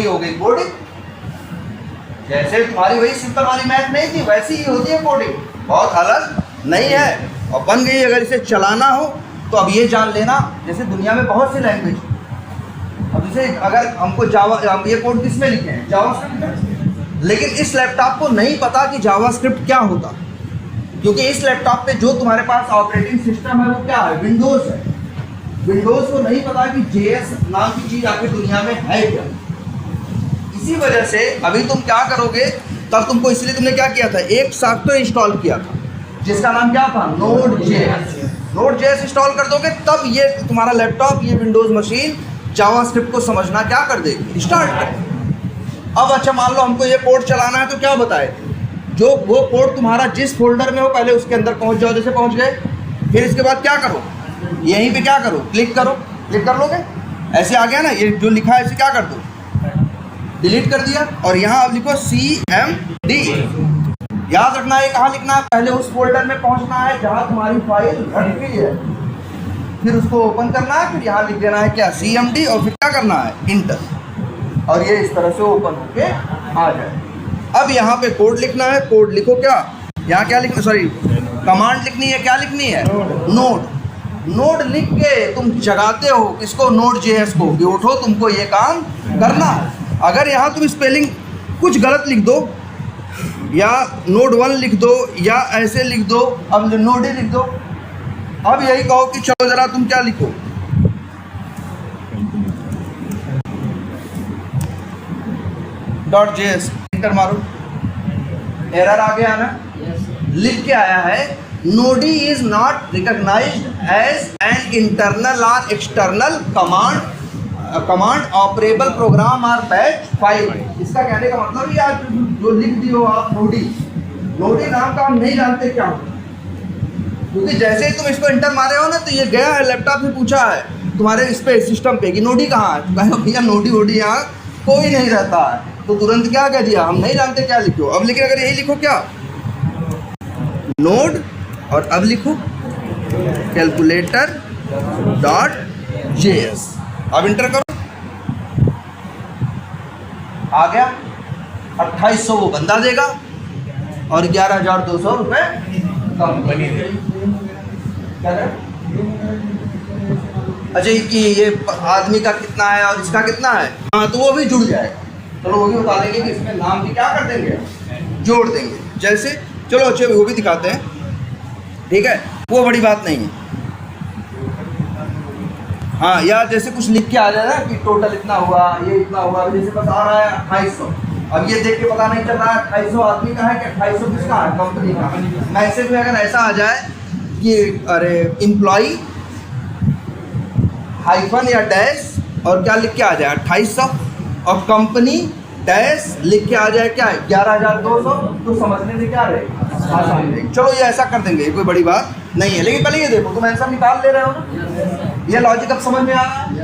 ये हो गई कोडिंग। जैसे तुम्हारी वही सिंपल वाली मैथ नहीं थी, वैसी ही होती है कोडिंग, बहुत अलग नहीं है। और बन गई। अगर इसे चलाना हो तो अब ये जान लेना, जैसे दुनिया में बहुत सी लैंग्वेज, अब जैसे अगर हमको जावा, हम ये कोड किस में लिखे हैं, जावास्क्रिप्ट में, लेकिन इस लैपटॉप को नहीं पता कि जावास्क्रिप्ट क्या होता, क्योंकि इस लैपटॉप पे जो तुम्हारे पास ऑपरेटिंग सिस्टम है वो क्या है, विंडोज़ है। विंडोज़ को नहीं पता कि जेएस नाम की चीज़ आखिर दुनिया में है क्या। इसी वजह से अभी तुम क्या करोगे, तब तुमको, इसलिए तुमने क्या किया था, एक सॉफ्टवेयर इंस्टॉल किया था जिसका नाम क्या था, नोड.जेएस। नोड.जेएस इंस्टॉल कर दोगे तब ये तुम्हारा लैपटॉप, ये विंडोज़ मशीन जावास्क्रिप्ट को समझना क्या कर देगी, स्टार्ट कर। अब अच्छा मान लो हमको ये कोड चलाना है तो क्या बताए, जो वो कोड तुम्हारा जिस फोल्डर में हो पहले उसके अंदर पहुंच जाओ, जैसे पहुंच गए, फिर इसके बाद क्या करो, यहीं पे क्या करो, क्लिक करो, क्लिक कर लोगे, ऐसे आ गया ना, ये जो लिखा है इसे क्या कर दो, डिलीट कर दिया, और यहाँ अब लिखो CMD। याद रखना है कहाँ लिखना है, पहले उस फोल्डर में पहुँचना है जहाँ तुम्हारी फाइल रखी है, फिर उसको ओपन करना है, फिर यहाँ लिख देना है क्या, CMD, और फिर क्या करना है, इंटर, और ये इस तरह से ओपन होके आ जाए। अब यहाँ पे कोड लिखना है, कोड लिखो, क्या यहाँ क्या लिखना, सॉरी कमांड लिखनी है, क्या लिखनी है, नोड। नोड लिख के तुम जगाते हो किसको, नोड.जेएस को, कि उठो तुमको ये काम करना है। अगर यहाँ तुम स्पेलिंग कुछ गलत लिख दो, या node1 लिख दो, या ऐसे लिख दो, अब नोड ही लिख दो। अब यही कहो कि चलो ज़रा तुम क्या लिखो, .js, इंटर मारो, एरर आ गया ना, लिख के आया है node is not recognized as an internal और एक्सटर्नल कमांड ऑपरेबल प्रोग्राम और बैच फाइल। इसका कहने का मतलब ये आप जो लिख दियो आप नोडी नाम का हम नहीं जानते क्या होता, क्योंकि जैसे ही तुम इसको इंटर मारे हो ना तो ये गया है लैपटॉप में, पूछा है तुम्हारे इस पे सिस्टम पे कि नोडी कहाँ है, तो कहा भैया नोडी वोडी यहाँ कोई नहीं रहता है, तो तुरंत क्या कह दिया, हम नहीं जानते क्या लिखो। अब लेकिन अगर यही लिखो क्या, नोड, और अब लिखो calculator.js, अब इंटर करो, आ गया। 2800 वो बंदा देगा और 11,200 रुपये कंपनी देगी। अच्छा कि ये आदमी का कितना है और इसका कितना है, हाँ तो वो भी जुड़ जाएगा, चलो वो भी बता देंगे कि इसमें नाम भी क्या कर देंगे, जोड़ देंगे। जैसे चलो अच्छे वो भी दिखाते हैं, ठीक है, वो बड़ी बात नहीं है। हाँ, या जैसे कुछ लिख के आ जाए ना कि टोटल इतना हुआ, ये इतना हुआ, जैसे बस आ रहा है 2800, अब ये देख के पता नहीं चल रहा है 2800 आदमी का है कि 2800 किसका है, कंपनी का। मैसेज में अगर ऐसा आ जाए कि अरे एम्प्लॉई हाइफन या डैश और क्या लिख के आ जाए 2800, और कंपनी डैश लिख के आ जाए क्या है 11,200, तो समझने में क्या रहेगा, आसान रहेगी। चलो ये ऐसा कर देंगे, कोई बड़ी बात नहीं है। लेकिन पहले ये देखो, तुम आंसर निकाल ले रहे हो ना, ये लॉजिक अब समझ में आ रहा है।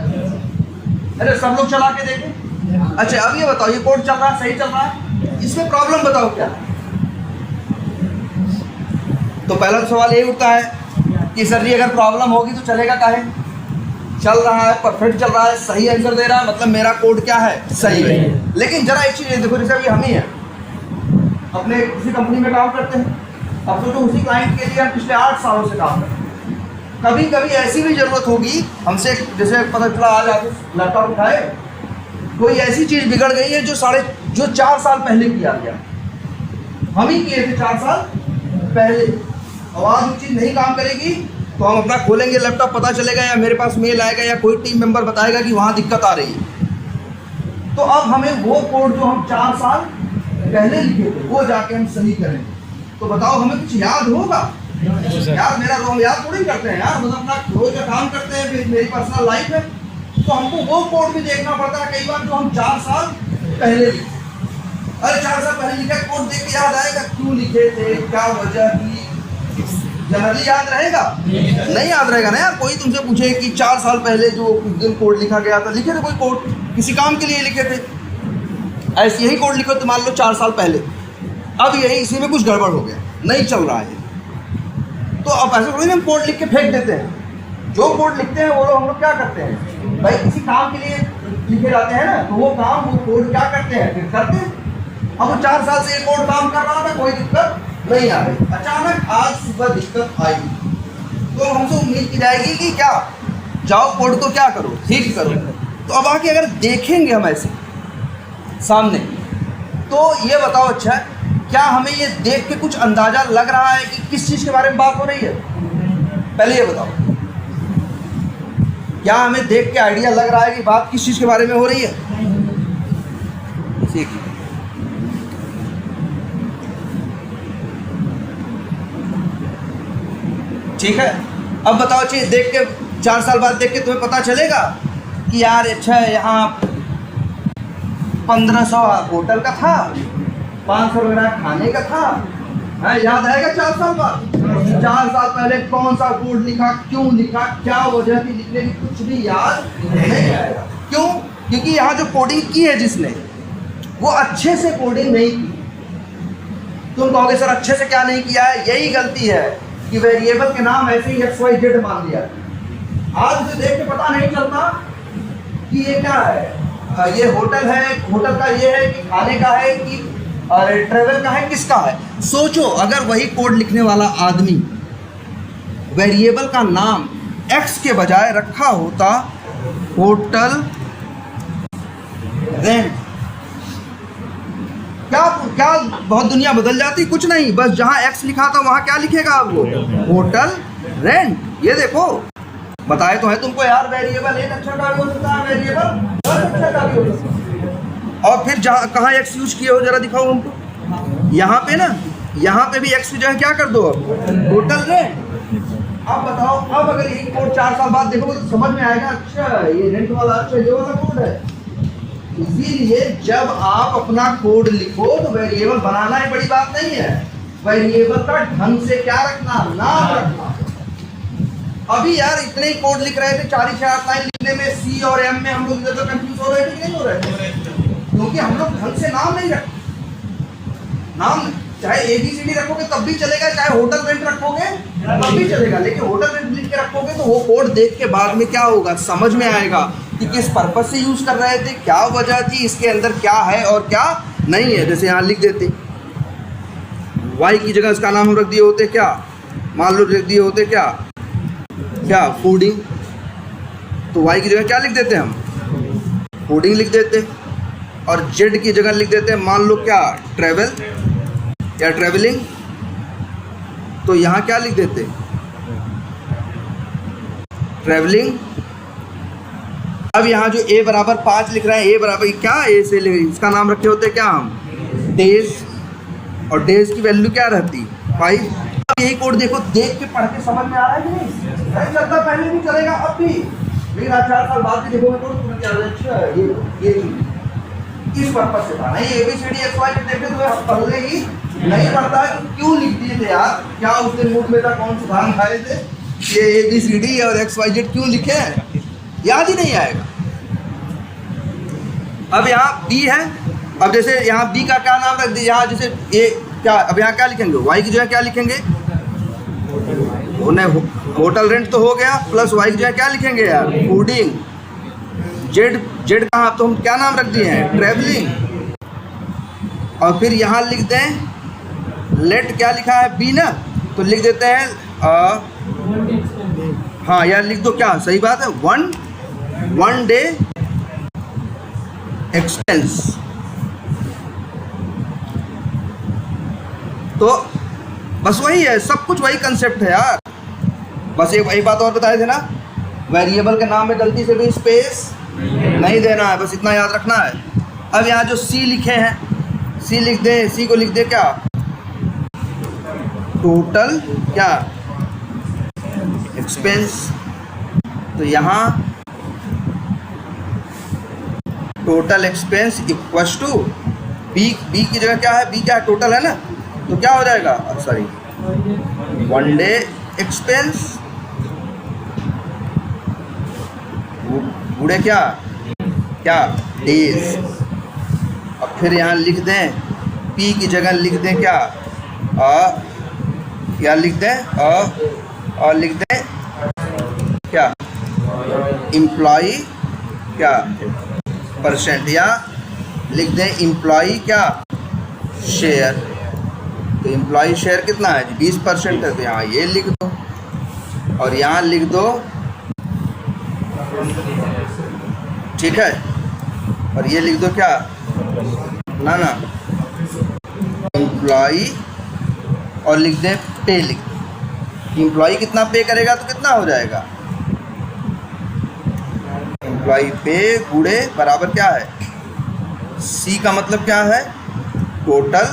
अरे सब लोग चला के देखें। अच्छा अब ये बताओ, ये कोड चल रहा है, सही चल रहा है, इसमें प्रॉब्लम बताओ क्या। तो पहला तो सवाल यही उठता है कि सर जी अगर प्रॉब्लम होगी तो चलेगा काहे, चल रहा है, परफेक्ट चल रहा है, सही आंसर दे रहा है, मतलब मेरा कोड क्या है, सही है। लेकिन जरा एक चीज़ देखो, जैसे अभी हम ही हैं, अपने किसी कंपनी में काम करते हैं, अब तो उसी क्लाइंट के लिए हम पिछले 8 सालों से काम करते हैं। कभी कभी ऐसी भी ज़रूरत होगी हमसे, जैसे पता चला आज आप लैपटॉप उठाए, कोई ऐसी चीज़ बिगड़ गई है जो 4 साल पहले किया गया, हम ही किए थे 4 साल पहले, और आज वो चीज़ नहीं काम करेगी तो हम अपना खोलेंगे लैपटॉप, पता चलेगा या मेरे पास मेल आएगा या कोई टीम मेंबर बताएगा कि वहाँ दिक्कत आ रही है। तो अब हमें वो कोड जो हम 4 साल पहले लिखे थे वो जाके हम सही करेंगे। तो बताओ हमें कुछ याद होगा यार, मेरा हम याद थोड़ी करते हैं यार, मतलब अपना रोज का काम करते हैं, फिर मेरी पर्सनल लाइफ है, तो हमको वो कोड भी देखना पड़ता है कई बार जो हम 4 साल पहले लिखे। अरे 4 साल पहले लिखा कोड देख के याद आएगा क्यों लिखे थे, क्या वजह थी, जनरली याद रहेगा, नहीं याद रहेगा ना यार। कोई तुमसे पूछे कि 4 साल पहले जो उस दिन कोड लिखा गया था, लिखे थे कोई कोड, किसी काम के लिए लिखे थे, ऐसे यही कोड लिखो तो मान लो 4 साल पहले, अब यही इसी में कुछ गड़बड़ हो गया, नहीं चल रहा है, तो अब ऐसे थोड़ी हम कोड लिख के फेंक देते हैं। जो कोड लिखते हैं वो लोग हम लोग क्या करते हैं भाई, किसी काम के लिए लिखे जाते हैं ना, तो वो काम वो कोड क्या करते हैं, फिर करते हैं। अब वो 4 साल से ये कोड काम कर रहा था, कोई दिक्कत नहीं आ रही, अचानक आज सुबह दिक्कत आई, तो हमसे उम्मीद की जाएगी कि क्या, जाओ कोड को क्या करो, ठीक करो। तो अब आके अगर देखेंगे हम ऐसे सामने, तो ये बताओ अच्छा, क्या हमें ये देख के कुछ अंदाजा लग रहा है कि किस चीज़ के बारे में बात हो रही है? पहले ये बताओ, क्या हमें देख के आइडिया लग रहा है कि बात किस चीज़ के बारे में हो रही है? ठीक, ठीक है। अब बताओ चाहिए, देख के 4 साल बाद देख के तुम्हें पता चलेगा कि यार अच्छा यहाँ 1500 होटल का था, 500 रुपये खाने का था, है याद आएगा 4 साल बाद? 4 साल पहले कौन सा कोड लिखा, क्यों लिखा, क्या वजह थी लिखने की, कुछ भी याद नहीं आएगा। क्यों? क्योंकि यहाँ जो कोडिंग की है जिसने, वो अच्छे से कोडिंग नहीं की। तुम कहोगे सर अच्छे से क्या नहीं किया है? यही गलती है कि वेरिएबल के नाम ऐसे ही XYZ मान लिया। आज उसे देख के पता नहीं चलता कि ये क्या है, ये होटल है, होटल का ये है कि खाने का है कि ट्रेवल का है, किसका है। सोचो अगर वही कोड लिखने वाला आदमी वेरिएबल का नाम X के बजाय रखा होता होटल रेंट, क्या क्या बहुत दुनिया बदल जाती? कुछ नहीं, बस जहाँ X लिखा था वहाँ क्या लिखेगा अब वो, होटल रेंट। ये देखो, बताए तो है तुमको यार, वेरिएबल एक अक्षर का भी हो सकता है, वेरिएबल 10 अक्षर का भी हो सकता है। और फिर जहाँ कहाँ X यूज किए हो जरा दिखाओ हमको। यहाँ पे ना, यहाँ पे भी X की जगह क्या कर दो, होटल रेंट। अब बताओ, अब अगर यही कोड 4 साल बाद देखोगे तो समझ में आएगा, अच्छा ये रेंट वाला, अच्छा ये वाला कोड है। इसीलिए जब आप अपना कोड लिखो तो वेरिएबल बनाना ही बड़ी बात नहीं है, वेरिएबल का ढंग से क्या रखना, नाम रखना। अभी यार इतने ही कोड लिख रहे थे, 4-6 लाइन लिखने में C और M में हम लोग इधर कंफ्यूज हो रहे थे कि नहीं हो रहे थे? क्योंकि हम लोग ढंग से नाम नहीं रखते। नाम चाहे ABCD रखोगे तब भी चलेगा, चाहे होटल रेंट रखोगे तब भी चलेगा, लेकिन होटल रेंट लिख के रखोगे तो वो कोड देख के बाद में क्या होगा, समझ में आएगा कि किस पर्पस से यूज कर रहे थे, क्या वजह थी, इसके अंदर क्या है और क्या नहीं है। जैसे यहाँ लिख देते Y की जगह इसका नाम हम रख दिए होते क्या, मान लो रख दिए होते क्या, क्या फूडिंग, तो Y की जगह क्या लिख देते हम, फूडिंग लिख देते। और Z की जगह लिख देते हैं मान लो क्या, ट्रैवल या ट्रैवलिंग, तो यहाँ क्या लिख देते, ट्रैवलिंग। अब यहाँ जो A बराबर 5 लिख रहे हैं, A बराबर क्या, A से इसका नाम रखे होते क्या हम, डेज, और डेज की वैल्यू क्या रहती, 5। अब यही कोड देखो, देख के पढ़ के समझ में आ रहा है कि नहीं चलता, पहले भी चलेगा अब भी, लेकिन 4 साल बाद भी देखोगे तो तुम्हें क्या, अच्छा ये इस पर्पज से था। नहीं ABCD XYZ देखते तो पहले ही नहीं पढ़ता है, तो क्यों लिख दिए थे यार, क्या उस दिन मूड में था, कौन से धान खाए थे, ये ABCD और XYZ क्यों लिखे हैं, याद ही नहीं आएगा। अब यहाँ B है, अब जैसे यहाँ B का क्या नाम रख दिया, यहाँ जैसे ये क्या, अब यहाँ क्या लिखेंगे, Y की जगह क्या लिखेंगे, होटल रेंट तो हो गया, प्लस Y की जगह क्या लिखेंगे यार, फूडिंग। जेड का तो हम क्या नाम रख दिए हैं, ट्रैवलिंग। और फिर यहाँ लिख दें लेट, क्या लिखा है B ना, तो लिख देते हैं हाँ यार लिख दो, क्या सही बात है, वन डे एक्सपेंस। तो बस वही है, सब कुछ वही कंसेप्ट है यार, बस एक वही बात और बताए थे ना, वेरिएबल के नाम में गलती से भी स्पेस नहीं देना है, बस इतना याद रखना है। अब यहाँ जो C लिखे हैं, C लिख दे, C को लिख दे क्या, टोटल क्या एक्सपेंस। तो यहाँ total expense equals to B की जगह क्या है, B क्या है, टोटल है ना, तो क्या हो जाएगा, सॉरी, वन डे एक्सपेंस बूढ़े क्या डेज। अब फिर यहाँ लिख दें P की जगह लिख दें क्या, क्या लिख दें, और लिख दें क्या, एम्प्लॉई क्या 20% या लिख दें एम्प्लॉई क्या शेयर। तो एम्प्लॉई शेयर कितना है 20% है, तो यहाँ ये लिख दो और यहाँ लिख दो, ठीक है। और ये लिख दो क्या ना एम्प्लॉई और लिख दें पे। लिख एम्प्लॉई कितना पे करेगा तो कितना हो जाएगा, एम्प्लॉई पे गुणे बराबर क्या है सी का मतलब क्या है टोटल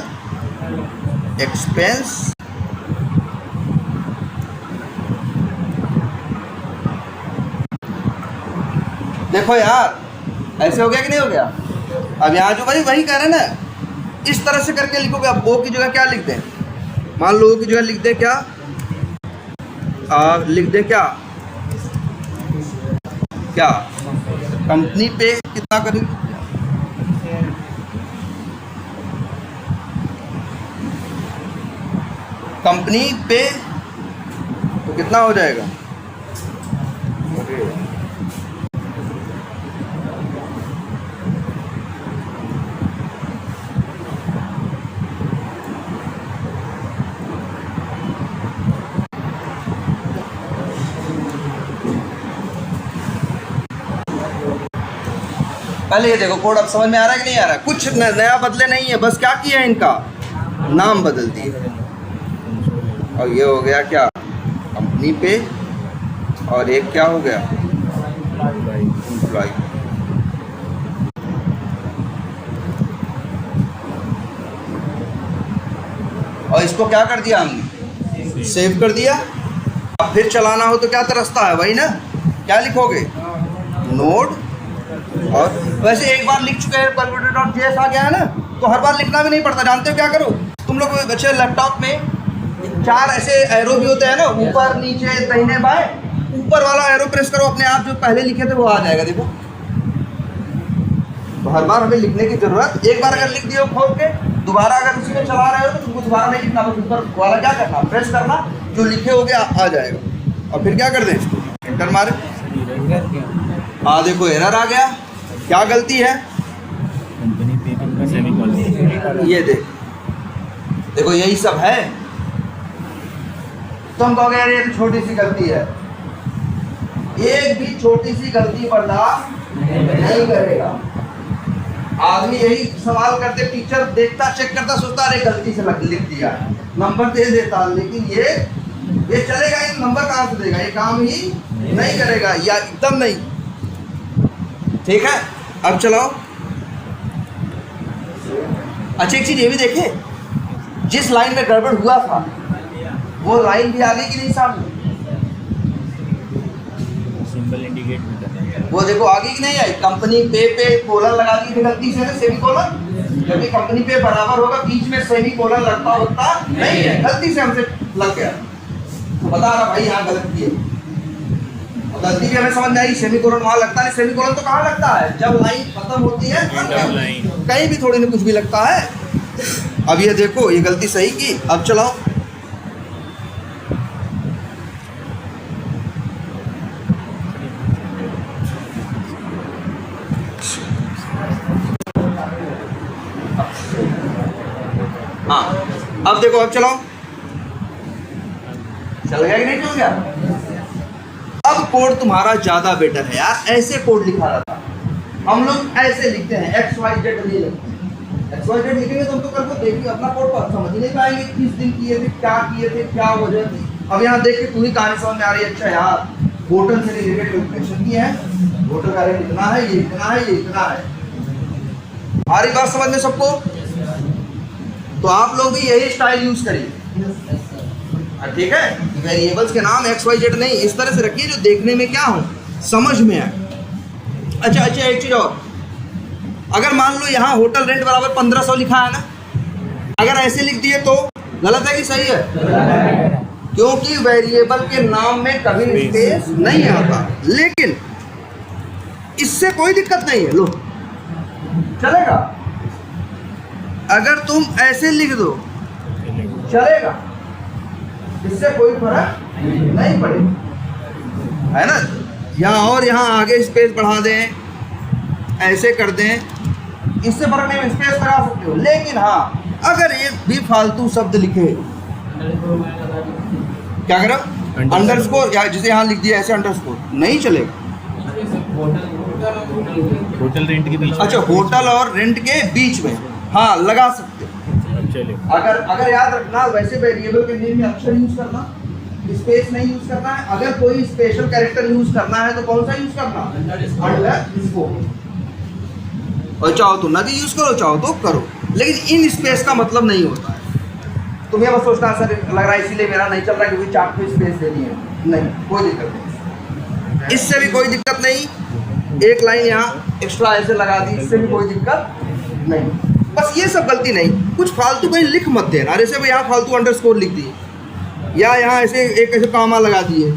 एक्सपेंस देखो यार ऐसे हो गया कि नहीं हो गया। अब यहाँ जो भाई वही कह रहे हैं ना, इस तरह से करके लिखोगे। अब ओ की जगह क्या लिख दें, मान लो ओ की जगह लिख दें क्या लिख दें क्या क्या कंपनी पे कितना करें, कंपनी पे तो कितना हो जाएगा पहले ये देखो कोड अब समझ में आ रहा है कि नहीं आ रहा है। कुछ नया बदले नहीं है, बस क्या किया है इनका नाम बदल दिए। और ये हो गया क्या कंपनी पे और एक क्या हो गया एम्प्लॉय। और इसको क्या कर दिया हमने सेव कर दिया। अब फिर चलाना हो तो क्या रास्ता है वही ना, क्या लिखोगे नोड। और वैसे एक बार लिख चुके हैं calculator.js आ गया है ना, तो हर बार लिखना भी नहीं पड़ता। जानते हो क्या करो तुम लोग बच्चे, लैपटॉप में 4 ऐसे एरो भी होते हैं ना, ऊपर नीचे दाहिने बाएं। ऊपर वाला एरो प्रेस करो, अपने आप जो पहले लिखे थे वो आ जाएगा। देखो तो हर बार हमें लिखने की जरूरत, एक बार अगर लिख दिया खोल के दोबारा अगर उसी में चला रहे हो तो तुमको दोबारा नहीं लिखना, बस ऊपर वाला क्या करना प्रेस करना, जो लिखे हो गया आ जाएगा। और फिर क्या कर दें इसको एंटर मारे। हाँ देखो एरर आ गया, क्या गलती है ये देखो यही सब है। तुम कहोगे यार ये तो छोटी सी गलती है, एक भी छोटी सी गलती बर्दाश्त नहीं करेगा। आदमी यही सवाल करते, टीचर देखता चेक करता सोचता अरे गलती से लिख दिया, नंबर दे देता, लेकिन ये चलेगा, ये नंबर कहाँ से देगा, ये काम ही नहीं करेगा या एकदम नहीं। ठीक है अब चलाओ। अच्छा एक चीज ये भी देखे, जिस लाइन में गड़बड़ हुआ था वो लाइन भी आ गई कि नहीं सामने, सिंबल इंडिकेट भी करना है। वो देखो आ गई कि नहीं आई। कंपनी पे कोलन लगा दी थी गलती से, सेमी कोलन, जबकि कंपनी पे बराबर होगा, बीच में सेमी कोलन लगता होता नहीं है, गलती से हमसे लग गया। तो बता रहा भाई यहाँ गलत किए, गलती भी हमें समझ में आई। सेमी कोलन वहाँ लगता है, सेमी कोलन तो कहाँ लगता है जब लाइन खत्म होती है, कहीं भी थोड़ी ना कुछ भी लगता है। अब ये देखो ये गलती सही की। अब चलाओ, हाँ अब देखो अब चलाओ, चल गया कि नहीं चल गया। अब कोड तुम्हारा ज्यादा बेटर है यार, ऐसे कोड लिखा रहा था। हम लोग ऐसे लिखते हैं XYZ नहीं लिखते, XYZ लिखेंगे तो हम तो कल को देखिए अपना कोड पर समझ ही नहीं पाएंगे किस दिन किए थे, क्या वजह थी। अब यहाँ देख के पूरी कहानी समझ में आ रही है। अच्छा यार होटल से रिलेटेड कैलकुलेशन की है, होटल का रेट इतना है, ये इतना है, ये इतना है। आ रही बात समझ में सबको? तो आप लोग भी यही स्टाइल यूज करिए, ठीक है। वेरिएबल्स के नाम XYZ नहीं, इस तरह से रखिए जो देखने में क्या हो, समझ में आए। अच्छा एक चीज और, अगर मान लो यहाँ होटल रेंट बराबर 1500 लिखा है ना, अगर ऐसे लिख दिए तो गलत है कि सही है? क्योंकि वेरिएबल के नाम में कभी स्पेस नहीं आता। लेकिन इससे कोई दिक्कत नहीं है, लो चलेगा। अगर तुम ऐसे लिख दो चलेगा, इससे कोई फर्क नहीं पड़ेगा, है ना। यहाँ और यहाँ आगे स्पेस बढ़ा दें, ऐसे कर दें, इससे फर्क नहीं, स्पेस लगा सकते हो। लेकिन हाँ, अगर एक भी फालतू शब्द लिखे, क्या करो, अंडरस्कोर, या जिसे यहाँ लिख दिया ऐसे अंडरस्कोर, नहीं चलेगा। होटल रेंट के बीच में। अच्छा, होटल और रेंट के बीच में हाँ लगा सकते हो। चलेगा। अगर याद रखना, वैसे वेरिएबल के नेम में अक्षर यूज करना, स्पेस नहीं यूज करना है। अगर कोई स्पेशल कैरेक्टर यूज करना है तो कौन सा यूज करना, अंडरस्कोर। और चाहो तो ना भी यूज करो, चाहो तो करो, लेकिन इन स्पेस का मतलब नहीं होता है। तुम्हें बस सोचना सर लग रहा है इसीलिए मेरा नहीं चल रहा है क्योंकि चार्ट में स्पेस देनी है, नहीं, कोई दिक्कत नहीं, इससे भी कोई दिक्कत नहीं। एक लाइन यहाँ एक्स्ट्रा ऐसे लगा दी, इससे भी कोई दिक्कत नहीं। बस ये सब गलती नहीं, कुछ फालतू कहीं लिख मत देना। जैसे यहाँ फालतू अंडरस्कोर लिख दिए, या यहाँ ऐसे एक ऐसे कामा लगा दिए,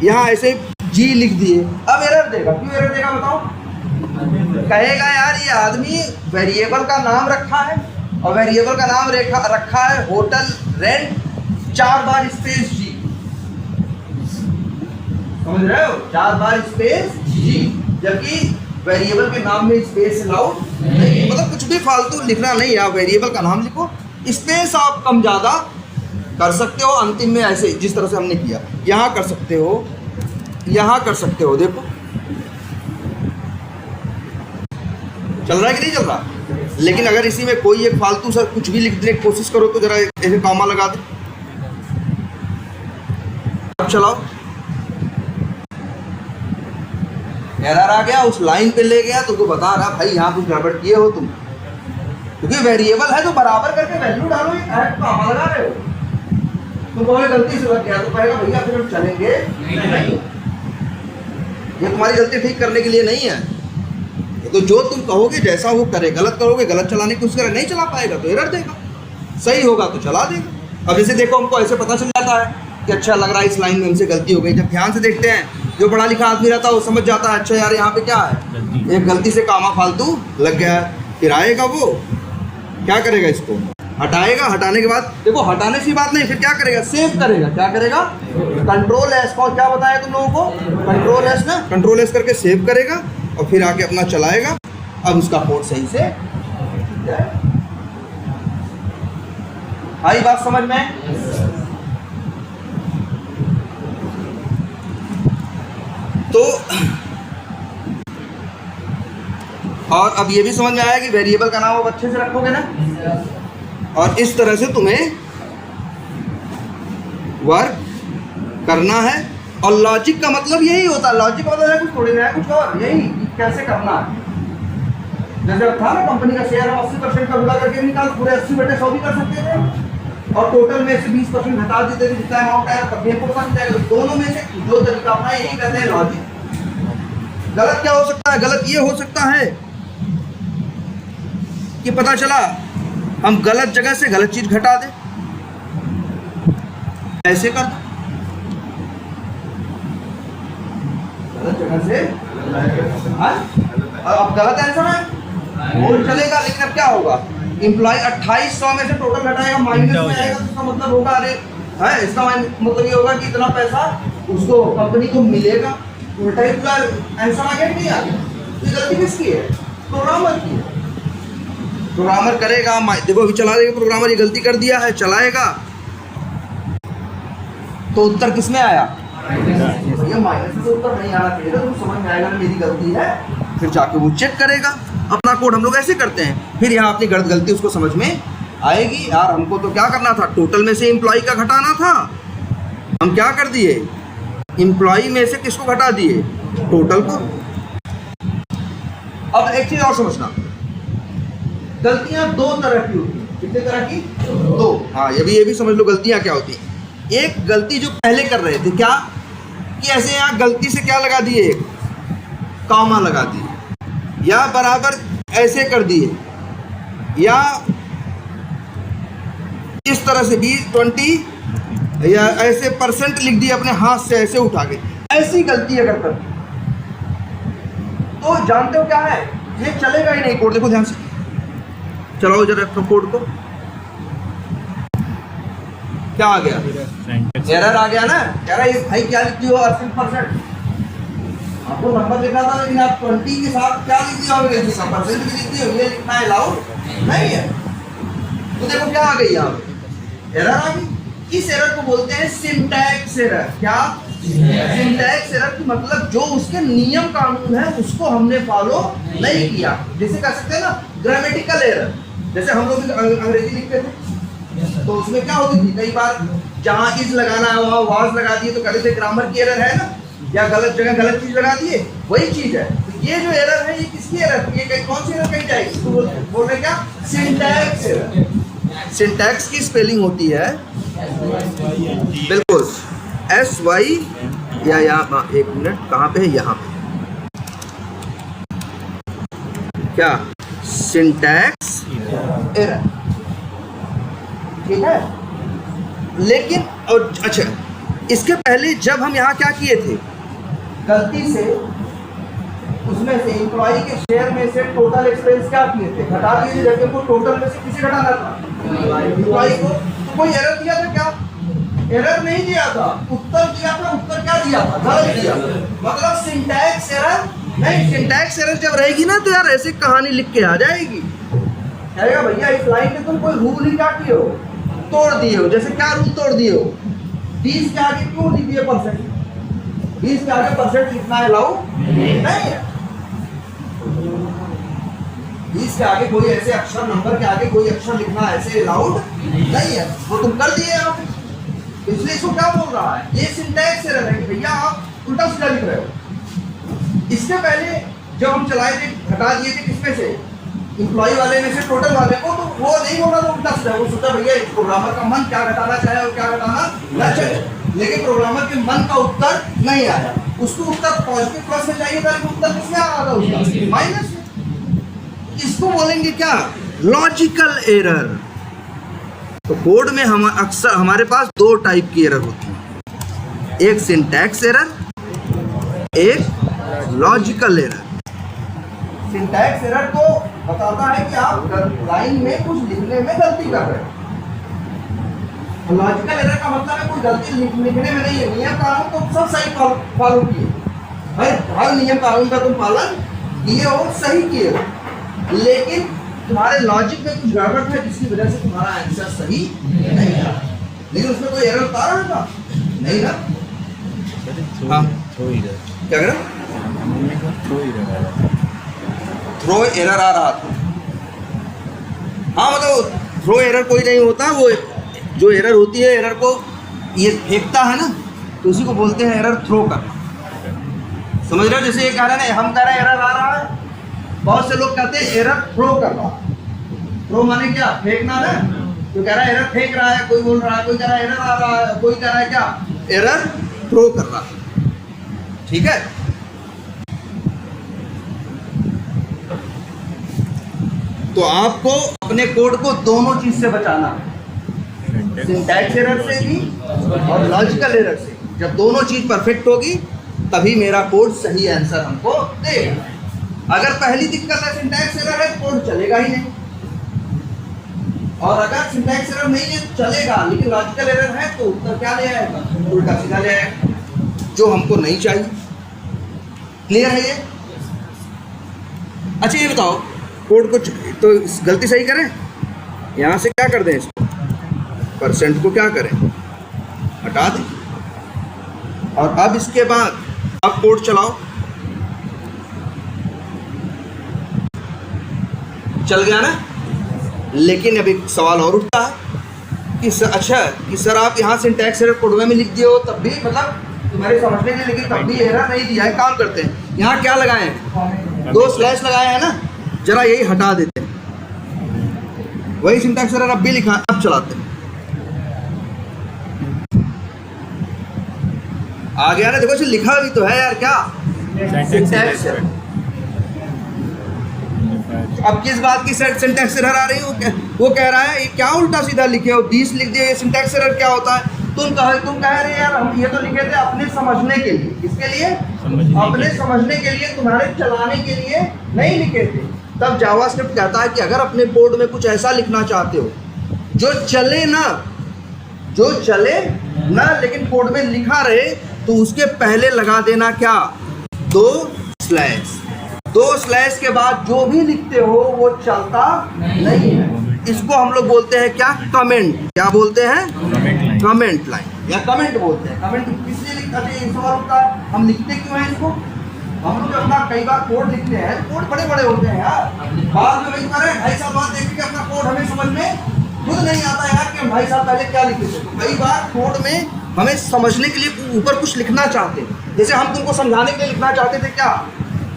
यहाँ ऐसे जी लिख दिए, अब एरर देगा। क्यों एरर देगा बताओ? कहेगा यार ये आदमी वेरिएबल का नाम रखा है और वेरिएबल का नाम रखा है होटल रेंट, 4 बार स्पेस जी, समझ रहे हो, 4 बार स्पेस जी, जबकि वेरिएबल के नाम में स्पेस अलाउड नहीं। मतलब कुछ भी फालतू लिखना नहीं, आप वेरिएबल का नाम लिखो, स्पेस आप कम ज़्यादा कर सकते हो। अंतिम में ऐसे जिस तरह से हमने किया, यहाँ कर सकते हो, यहाँ कर सकते हो। देखो चल रहा है कि नहीं चल रहा? लेकिन अगर इसी में कोई एक फालतू सा कुछ भी लिख देने की कोशिश करो तो जरा ऐसे कामा लगा दो। अब चलाओ, एरर आ गया, उस लाइन पे ले गया, तुमको बता रहा भाई यहाँ कुछ गड़बड़ किए हो तुम, क्योंकि वेरिएबल है तो बराबर करके वैल्यू डालो, कामा लगा रहे हो। तुम कहोगे गलती से लग गया तो कहेगा भैया फिर हम चलेंगे नहीं, ये तुम्हारी गलती ठीक करने के लिए नहीं है। तो जो तुम कहोगे जैसा वो करे, गलत करोगे, गलत चलाने की कोशिश करे, नहीं चला पाएगा तो एरर देगा, सही होगा तो चला देगा। अब जैसे देखो, हमको ऐसे पता चल जाता है कि अच्छा लग रहा है इस लाइन में हमसे गलती हो गई। जब ध्यान से देखते हैं, जो पढ़ा लिखा आदमी रहता है वो समझ जाता है, अच्छा यार यहाँ पे क्या है, एक गलती से कामा फालतू लग गया है। फिर आएगा वो क्या करेगा, इसको हटाएगा, हटाने के बाद देखो हटाने की बात नहीं, फिर क्या करेगा, सेव करेगा। क्या करेगा, कंट्रोल एस को, क्या बताया तुम लोगों को, कंट्रोल एस ना, कंट्रोल एस करके सेव करेगा और फिर आके अपना चलाएगा। अब उसका कोड सही से आई बात समझ में? तो और अब ये भी समझ में आया कि वेरिएबल का नाम आप अच्छे से रखोगे ना, और इस तरह से तुम्हें वर्क करना है। और लॉजिक का मतलब यही होता है, लॉजिक का मतलब है कुछ थोड़ी ना, कुछ और, यही कैसे करना है। जैसे था ना कंपनी का शेयर हम 80% का बुला करके निकाल, पूरे 80/100 भी कर सकते थे, और टोटल में से 20% घटा देते थे, जितना अमाउंट आया तब भी पसंद जाएगा। दोनों में से जो तरीका अपना यही कहते हैं लॉजिक। गलत क्या हो सकता है, गलत ये हो सकता है कि पता चला हम गलत जगह से गलत चीज घटा दें, ऐसे कर गलत जगह से, अब गलत आंसर है वो चलेगा। लेकिन अब क्या होगा, एम्प्लॉय 2800 में से टोटल घटाएगा, माइनस में आएगा, तो इसका मतलब होगा, अरे है इसका मतलब ये होगा कि इतना पैसा उसको कंपनी को मिलेगा। उल्टा ही पूरा आंसर आ गया, नहीं आ गया। ये गलती किसकी है, प्रोग्रामर की है। प्रोग्रामर करेगा, देखो अभी चला देगा प्रोग्रामर, ये गलती कर दिया है, चलाएगा तो उत्तर किस में आया, ये माइनस से उत्तर नहीं आना चाहिए। तो समझ में आएगा मेरी गलती है, फिर जाके वो चेक करेगा अपना कोड। हम लोग ऐसे करते हैं, फिर यहाँ अपनी गलती उसको समझ में आएगी। यार हमको तो क्या करना था, टोटल में से एम्प्लॉय का घटाना था, हम क्या कर दिए, एम्प्लॉय में से किसको घटा दिए, टोटल को। अब एक चीज और समझना, गलतियां दो तरह की होती हैं। कितने तरह की, दो। हाँ ये भी समझ लो गलतियां क्या होती हैं। एक गलती जो पहले कर रहे थे, क्या कि ऐसे यहाँ गलती से क्या लगा दिए, एक कॉमा लगा दिए, या बराबर ऐसे कर दिए, या इस तरह से 20 या ऐसे % लिख दिए अपने हाथ से ऐसे उठा के। ऐसी गलती अगर कर तो जानते हो क्या है, ये चलेगा ही नहीं कोड। देखो ध्यान से चलाओ जरा कोड को, क्या आ गया, एरर आ गया ना। कह रहा है भाई क्या लिखती हो 80%, आपको नंबर लिखा था, लेकिन आप 20 के साथ क्या लिख दिया होगा, परसेंट भी लिख दी होगी, ये लिखना अलाउड नहीं है। तो देखो क्या आ गई यहाँ पे, एरर आ गई। इस एरर को बोलते हैं सिंटैक्स एरर। क्या? सिंटैक्स एरर की मतलब जो उसके नियम कानून है उसको हमने फॉलो नहीं किया। जैसे कह सकते हैं ना ग्रामेटिकल एरर, जैसे हम लोग अंग्रेजी लिखते थे तो उसमें क्या होती थी, कई बार जहाँ इज लगाना है वहाँ वाज लगा दिए तो कहते थे ग्रामर की एरर है ना, या गलत जगह गलत चीज लगा दिए, वही चीज है। तो ये जो एरर है ये किसकी एरर है, ये कहीं कौन सी एरर कही जाएगी, इसको बोल रहे क्या, सिंटैक्स एरर। सिंटैक्स की स्पेलिंग होती है बिल्कुल SY या यहाँ, एक मिनट कहाँ पे है, यहाँ पे क्या, सिंटैक्स एरर, ठीक है। लेकिन और अच्छा, इसके पहले जब हम यहाँ क्या किए थे, गलती से उसमें से एम्प्लॉय के शेयर में से टोटल एक्सपेंस क्या किए थे, घटा दिए थे, जबकि वो टोटल में से किसे घटाना था, एम्प्लॉय को। तो कोई एरर दिया था क्या, एरर नहीं दिया था, उत्तर दिया था, उत्तर क्या दिया था, गलत दिया था। मतलब सिंटैक्स एरर नहीं, सिंटैक्स एरर जब रहेगी ना तो यार ऐसे कहानी लिख के आ जाएगी, कहेगा भैया इस लाइन में तुम कोई रूल ही क्या किए हो, तोड़ दिए हो। जैसे क्या रूल तोड़ दिए हो, 20 के आगे क्यों लिख दिए परसेंट, 20 के आगे परसेंट लिखना अलाउड नहीं है। 20 के आगे कोई ऐसे अक्षर, नंबर के आगे कोई अक्षर लिखना ऐसे अलाउड नहीं है, वो तुम कर दिए आप। इसलिए इसको क्या बोल रहा है, ये सिंटैक्स एरर है कि भैया आप उल्टा सीधा लिख रहे हो। इसके पहले जब हम चलाए थे, घटा दिए थे किसमें से, एम्प्लॉय वाले में से टोटल वाले को, तो वो नहीं बोल रहा था उल्टा सीधा, वो सोचा भैया प्रोग्रामर का मन क्या घटाना चाहे और क्या घटाना न चाहे, लेकिन प्रोग्रामर के मन का उत्तर नहीं आया, उसको उत्तर पॉजिटिव प्लस में चाहिए था, लेकिन उत्तर किसमें आ रहा था, उसका माइनस में। इसको बोलेंगे क्या, लॉजिकल एरर। तो कोड में हम अक्सर हमारे पास दो टाइप की एरर होती है, एक सिंटैक्स एरर, एक लॉजिकल एरर। सिंटैक्स एरर तो बताता है कि आप लाइन में कुछ लिखने में गलती कर रहे हो। लॉजिकल एरर का मतलब है कोई गलती लिखने में नहीं है, नियम कानून तो सब सही फॉलो किए, हर नियम कानून का तुम पालन किए हो, सही किए हो, लेकिन तुम्हारे लॉजिक में कुछ गड़बड़ है जिसकी वजह से तुम्हारा आंसर सही नहीं है। लेकिन उसमें कोई एरर बता रहा था नहीं ना, हाँ क्या करें, थ्रो एरर आ रहा था। हाँ मतलब थ्रो एरर कोई नहीं होता, वो जो एरर होती है, एरर को ये फेंकता है ना, तो उसी को बोलते हैं एरर थ्रो करना। समझ रहे हो, जैसे ये कह रहे हैं, हम कह रहे हैं एरर आ रहा है, बहुत से लोग कहते हैं एरर थ्रो कर रहा। थ्रो माने क्या, फेंकना ना, तो कह रहा है एरर फेंक रहा है, कोई बोल रहा है, कोई कह रहा है एरर आ रहा है, कोई कह रहा है क्या, एरर थ्रो कर रहा है, ठीक है। तो आपको अपने कोड को दोनों चीज से बचाना है, सिंटैक्स एरर से भी और लॉजिकल एरर से। जब दोनों चीज परफेक्ट होगी तभी मेरा कोड सही आंसर हमको देगा। अगर पहली दिक्कत है सिंटैक्स एरर है, कोड चलेगा ही नहीं, और अगर सिंटैक्स एरर नहीं है तो चलेगा, लेकिन लॉजिकल एरर है तो उत्तर क्या ले आएगा, उल्टा सीधा ले आएगा, जो हमको नहीं चाहिए। क्लियर है ये? अच्छा ये बताओ, कोड को तो गलती सही करें, यहाँ से क्या कर दें, इसको परसेंट को क्या करें, हटा दें, और अब इसके बाद अब कोड चलाओ, चल गया ना। लेकिन अब एक सवाल और उठता है कि सर, अच्छा कि सर आप यहाँ सिंटैक्स एरर कोड में लिख दिए हो, तब भी मतलब तुम्हारे समझने के लिए, लेकिन तब भी एरर नहीं दिया है। काम करते हैं, यहाँ क्या लगाए हैं, 2 स्लैश लगाए हैं ना, जरा यही हटा देते हैं, वही सिंटैक्स एरर अब भी लिखा है, अब चलाते हैं। आ गया ना, देखो इसे लिखा भी तो है यार, क्या सिंटैक्स एरर। अब किस बात की सिंटैक्स एरर आ रही है, वो कह रहा है ये क्या उल्टा सीधा लिखे हो, 20 लिख दिए, ये सिंटैक्स एरर क्या होता है। तुम कह रहे यार हम ये तो लिखे थे अपने समझने के लिए, किसके लिए, अपने समझने के लिए, तुम्हारे चलाने के लिए नहीं लिखे थे। तब जावास्क्रिप्ट कहता है कि अगर अपने कोड में कुछ ऐसा लिखना चाहते हो जो चले ना, लेकिन कोड में लिखा रहे, तो उसके पहले लगा देना क्या, दो स्लैश के बाद जो भी लिखते हो वो चलता नहीं है। इसको हम लोग बोलते हैं क्या? कमेंट। क्या बोलते हैं? कमेंट लाइन या कमेंट बोलते हैं। कमेंट किसलिए लिखते हैं? सवाल होता है हम लिखते क्यों हैं इसको? हम लोग अपना कई बार कोड लिखते हैं, कोड बड़े बड़े होते हैं यार, बाद में वही करें 2.5 साल बाद देखें कि अपना कोड हमें समझ में खुद नहीं आता यार कि हम 2.5 साल पहले क्या लिखे थे। तो कई बार कोड में हमें समझने के लिए ऊपर कुछ लिखना चाहते हैं, जैसे हम तुमको समझाने के लिए लिखना चाहते थे क्या?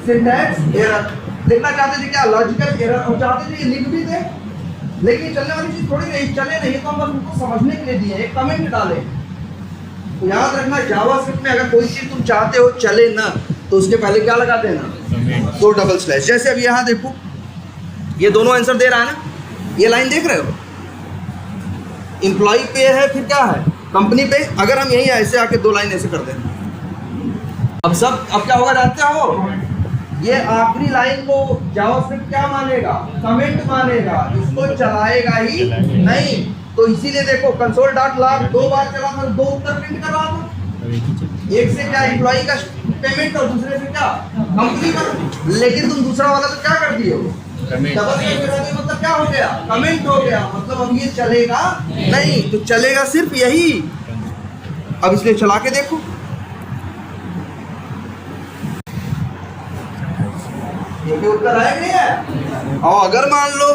सिंटैक्स एरर लिखना चाहते थे क्या? लॉजिकल एरर और चाहते थे, ये लिख भी थे, लेकिन चलने वाली चीज थोड़ी नहीं, चले नहीं तो हम बस उनको समझने के लिए दिए एक कमेंट डाले। तो याद रखना जावास्क्रिप्ट में अगर कोई चीज तुम चाहते हो चले ना तो उसके पहले क्या लगा देना? दो डबल स्लैश। जैसे अभी यहाँ देखो ये दोनों आंसर दे रहा है ना, ये लाइन देख रहे हो? एम्प्लॉय पे है, फिर क्या है? कंपनी पे। अगर हम यही ऐसे आके दो लाइन ऐसे कर दें, अब क्या होगा जानते हो? ये आखिरी लाइन को जावास्क्रिप्ट क्या मानेगा? कमेंट मानेगा, इसको चलाएगा ही नहीं। तो इसीलिए देखो console.log 2 बार चला तो 2 उत्तर प्रिंट कर रहा था। एक से क्या एम्प्लॉय का पेमेंट और दूसरे से क्या कंपनी का। लेकिन तुम दूसरा वाला तो क्या कर दिए हो? डबल स्लैश लगा दिए, मतलब क्या हो गया? कमेंट हो गया। मतलब अब ये चलेगा नहीं, तो चलेगा सिर्फ यही। अब इसलिए चला के देखो, ये भी उत्तर आया नहीं है। और अगर मान लो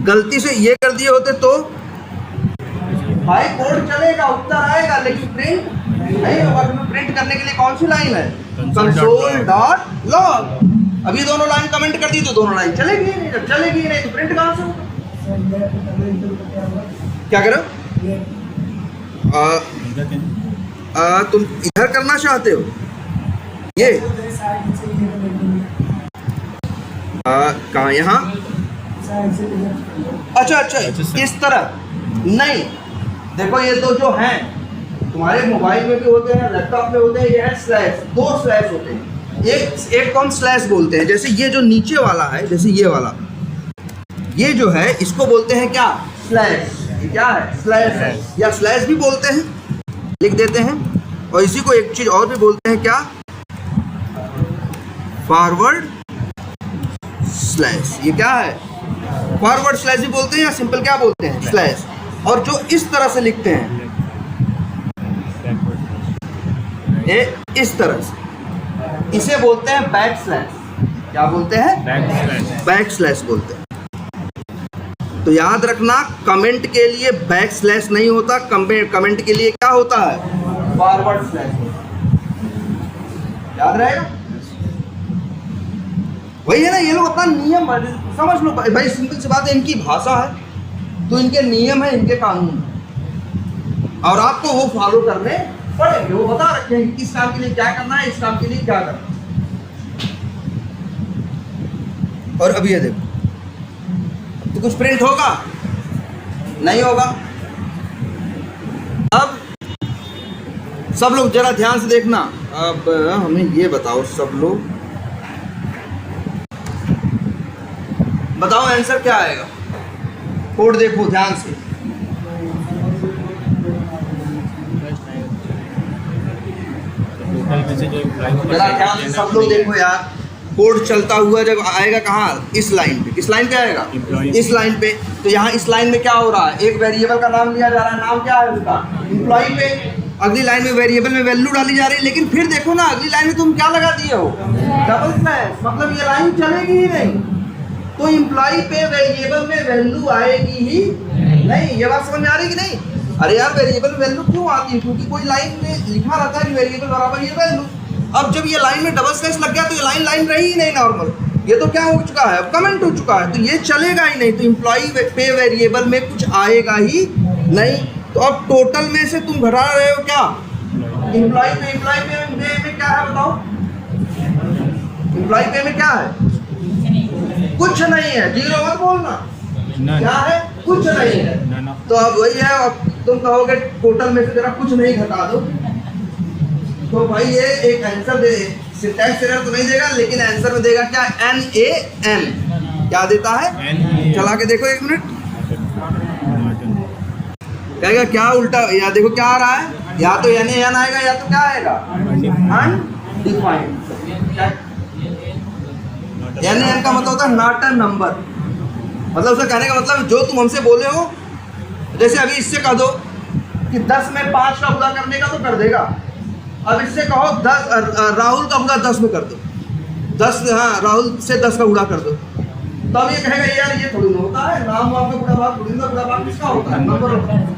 गलती से ये कर दिए होते तो भाई कोड चलेगा, उत्तर आएगा, लेकिन प्रिंट नहीं होगा। तुम्हें प्रिंट करने के लिए कौन सी लाइन है? console.log। अभी दोनों लाइन कमेंट कर दी तो दोनों लाइन चलेगी नहीं। जब चलेगी नहीं तो प्रिंट कहां से होगा? क्या करो? तुम इधर करना चाहते हो ये कहाँ? यहाँ? अच्छा, इस तरह नहीं। देखो ये तो जो हैं तुम्हारे मोबाइल में भी होते हैं, लैपटॉप में होते हैं, ये है स्लैश, 2 स्लैश होते हैं। एक को हम स्लैश बोलते हैं। जैसे ये जो नीचे वाला है, जैसे ये वाला, ये जो है इसको बोलते हैं क्या? स्लैश। ये क्या है? स्लैश है, या स्लैश भी बोलते हैं, लिख देते हैं। और इसी को एक चीज और भी बोलते हैं क्या? Forward slash. ये क्या है? फॉरवर्ड स्लैश भी बोलते हैं, या सिंपल क्या बोलते हैं? स्लैश। और जो इस तरह से लिखते हैं, ये इस तरह से, इसे बोलते हैं बैक स्लैश। क्या बोलते हैं? बैक स्लैश बोलते हैं। तो याद रखना कमेंट के लिए बैक स्लैश नहीं होता, कमेंट के लिए क्या होता है? Forward slash. याद रहेगा? वही है ना, ये लोग अपना नियम समझ लो भाई, सिंपल सी बात है, इनकी भाषा है तो इनके नियम है, इनके कानून है, और आपको वो फॉलो करने पड़ेंगे। वो बता रखे हैं किस काम के लिए क्या करना है, इस काम के लिए क्या करना है। और अब ये देखो, तो कुछ प्रिंट होगा? नहीं होगा। अब सब लोग जरा ध्यान से देखना। अब हमें ये बताओ, सब लोग बताओ आंसर क्या आएगा। कोड देखो ध्यान से। जरा ध्यान से सब लोग देखो यार, कोड चलता हुआ जब आएगा कहाँ? इस लाइन पे। किस लाइन पे आएगा? इस लाइन पे। तो यहाँ इस लाइन में क्या हो रहा है? एक वेरिएबल का नाम लिया जा रहा है। नाम क्या है उसका? एम्प्लॉय पे। अगली लाइन में वेरिएबल में वैल्यू डाली जा रही है, लेकिन फिर देखो ना अगली लाइन में तुम क्या लगा दिए हो? Double slash. मतलब ये लाइन चलेगी ही नहीं। तो एम्प्लॉय पे वेरिएबल में वैल्यू आएगी ही नहीं। ये बात समझ में आ रही कि नहीं? अरे यार वेरिएबल में वैल्यू क्यों आती है? क्योंकि कोई लाइन में लिखा रहता है कि वेरिएबल बराबर ये वैल्यू। अब जब ये लाइन में डबल स्लैश लग गया तो ये लाइन रही ही नहीं नॉर्मल। ये तो क्या हो चुका है? अब कमेंट हो चुका है, तो ये चलेगा ही नहीं। तो एम्प्लॉय पे वेरिएबल में कुछ आएगा ही नहीं। तो अब टोटल में से तुम घटा रहे हो क्या? एम्प्लॉय पे में क्या है बताओ? एम्प्लॉय पे में क्या है? कुछ नहीं है। जीरो मत बोलना। क्या है? कुछ नहीं है। तो अब वही है, अब तुम कहोगे टोटल में से जरा कुछ नहीं घटा दो, तो भाई ये एक आंसर दे। सिंटैक्स एरर तो नहीं देगा, लेकिन आंसर में देगा क्या? NaN। क्या देता है? चला के देखो 1 मिनट। कहेगा क्या उल्टा? या देखो क्या आ रहा है, या तो NaN आएगा या तो क्या आएगा? डिफाइंड। NaN का मतलब होता है नॉट अ नंबर, मतलब उसका कहने का मतलब जो तुम हमसे बोले हो, जैसे अभी इससे कह दो कि 10 में 5 का गुणा करने का तो कर देगा। अब इससे कहो 10 राहुल का गुणा 10 में कर दो, 10 हाँ राहुल से 10 का गुणा कर दो, तब ये कहेगा यार ये थोड़ी ना होता है, नाम वाम का गुणा भाग थोड़ी ना, गुणा भाग किसका होता है, नंबर।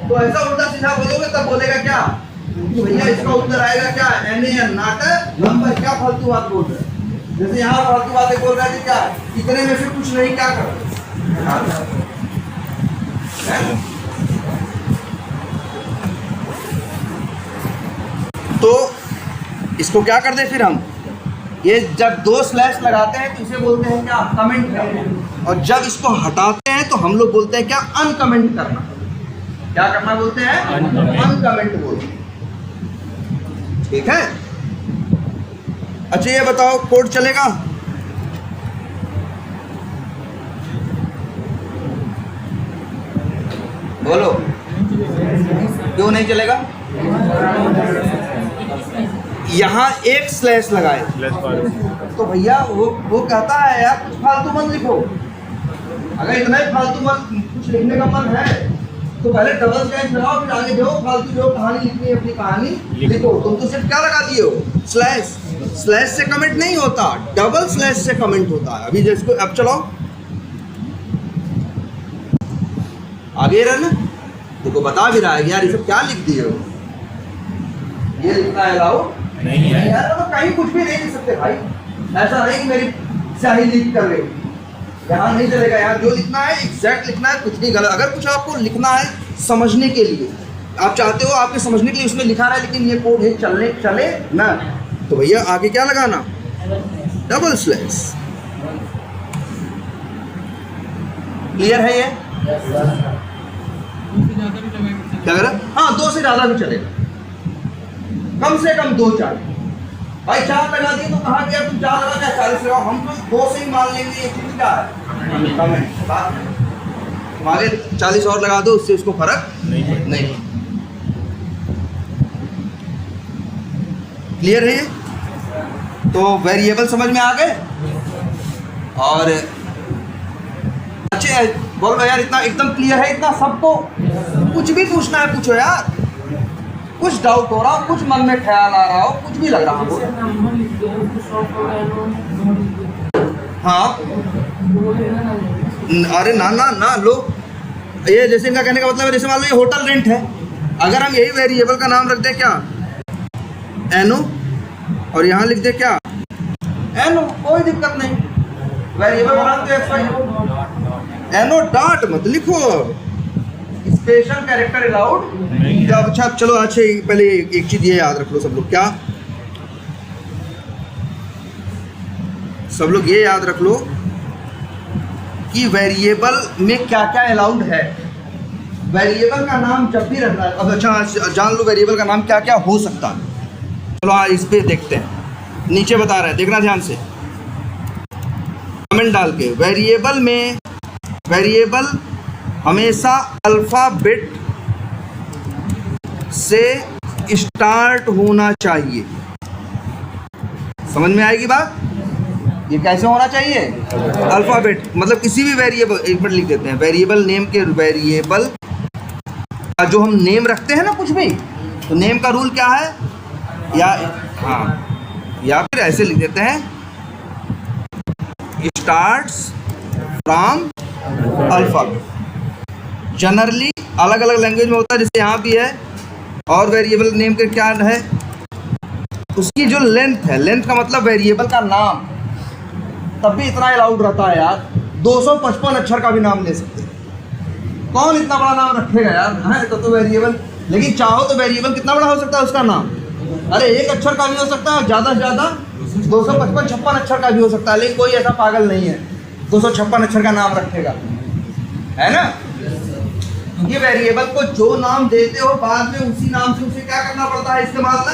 तो ऐसा उल्टा सीधा बोलोगे तब बोलेगा क्या कि भैया इसका उत्तर आएगा क्या, NaN नॉट अ नंबर। क्या फालतू बात बोल रहे हैं, जैसे यहाँ फालतू बातें बोल रहा है कि क्या इतने में से कुछ नहीं, क्या कर तो इसको क्या कर दे फिर हम, ये जब 2 स्लैश लगाते हैं तो इसे बोलते हैं क्या, कमेंट करना, और जब इसको हटाते हैं तो हम लोग बोलते हैं क्या, अनकमेंट करना। क्या करना बोलते हैं, अनकमेंट बोलते हैं। ठीक है, अच्छा ये बताओ कोड चलेगा, बोलो क्यों नहीं चलेगा। यहाँ एक स्लैश लगाए तो भैया वो कहता है यार कुछ फालतू मत लिखो, अगर इतना ही फालतू मत कुछ लिखने का मन है तो पहले डबल स्लैश लगाओ, फिर आगे जो फालतू जो कहानी लिखनी है अपनी कहानी लिखो। तुम तो सिर्फ क्या लगा दिए हो, स्लैश। स्लैश से कमेंट नहीं होता, डबल स्लैश से कमेंट होता है। अभी जिसको अब चलाओ आगे रन, देखो बता भी रहा है यार ये सब क्या लिख दिए हो, ये लिखना है लाओ नहीं है यार, तो कहीं कुछ भी नहीं लिख सकते भाई, ऐसा नहीं कि मेरी स्याही लीक कर रहे हो, यहाँ नहीं चलेगा यार, जो लिखना है एग्जैक्ट लिखना है, कुछ नहीं गलत। अगर कुछ आपको लिखना है समझने के लिए, आप चाहते हो आपके समझने के लिए उसमें लिखा रहा है लेकिन ये कोड है चले ना, तो भैया आगे क्या लगाना, डबल स्लैश। क्लियर है ये, क्या कर रहा, हाँ 2 से ज़्यादा भी चलेगा, कम से कम 2 4। भाई 4 लगा दिए तो कहा गया तुम 4 लगा क्या 40 लगाओ, हम तो 2 से ही मान लेंगे ये चीज क्या है, कमेंट बात। तुम आगे 40 और लगा दो, उससे उसको फर्क नहीं। क्लियर है ये, तो वेरिएबल समझ में आ गए। और अच्छे बोल यार इतना एकदम क्लियर है, इतना सबको कुछ भी पूछना है पूछो यार, कुछ डाउट हो रहा हो, कुछ मन में ख्याल आ रहा हो, कुछ भी लग रहा हो। हाँ अरे ना लो, ये जैसे इनका कहने का मतलब है, जैसे मान लो ये होटल रेंट है, अगर हम यही वेरिएबल का नाम रख दे क्या, NO, और यहाँ लिख दे क्या, NO, कोई दिक्कत नहीं, वेरिएबल का नाम तो NO डॉट मत लिखो, स्पेशल कैरेक्टर अलाउड। अच्छा चलो अच्छे पहले एक चीज ये याद रख लो सब लोग, क्या सब लोग ये याद रख लो कि वेरिएबल में क्या क्या अलाउड है। वेरिएबल का नाम जब भी रखना है, अब अच्छा जान लो वेरिएबल का नाम क्या क्या हो सकता है। चलो आज इस पे देखते हैं, नीचे बता रहे हैं, देखना ध्यान से, कमेंट डाल के। वेरिएबल हमेशा अल्फ़ाबेट से स्टार्ट होना चाहिए। समझ में आएगी बात, ये कैसे होना चाहिए, अल्फ़ाबेट, मतलब किसी भी वेरिएबल, एक मिनट लिख देते हैं, वेरिएबल नेम के, वेरिएबल जो हम नेम रखते हैं ना कुछ भी, तो नेम का रूल क्या है, या फिर ऐसे लिख देते हैं, स्टार्ट्स फ्रॉम अल्फ़ाबेट। जनरली अलग अलग लैंग्वेज में होता है, जैसे यहाँ भी है, और वेरिएबल नेम के क्या है, उसकी जो लेंथ है, लेंथ का मतलब वेरिएबल का नाम, तब भी इतना अलाउड रहता है यार, 255 अक्षर का भी नाम ले सकते हैं। कौन इतना बड़ा नाम रखेगा यार, है तो वेरिएबल, लेकिन चाहो तो वेरिएबल कितना बड़ा हो सकता है उसका नाम, अरे 1 अक्षर का भी हो सकता है, ज़्यादा से ज़्यादा 255-56 अक्षर का भी हो सकता है, लेकिन कोई ऐसा पागल नहीं है 256 अक्षर का नाम रखेगा, है ना। ये वेरिएबल को जो नाम देते हो बाद में उसी नाम से उसे क्या करना पड़ता है, इस्तेमाल ना।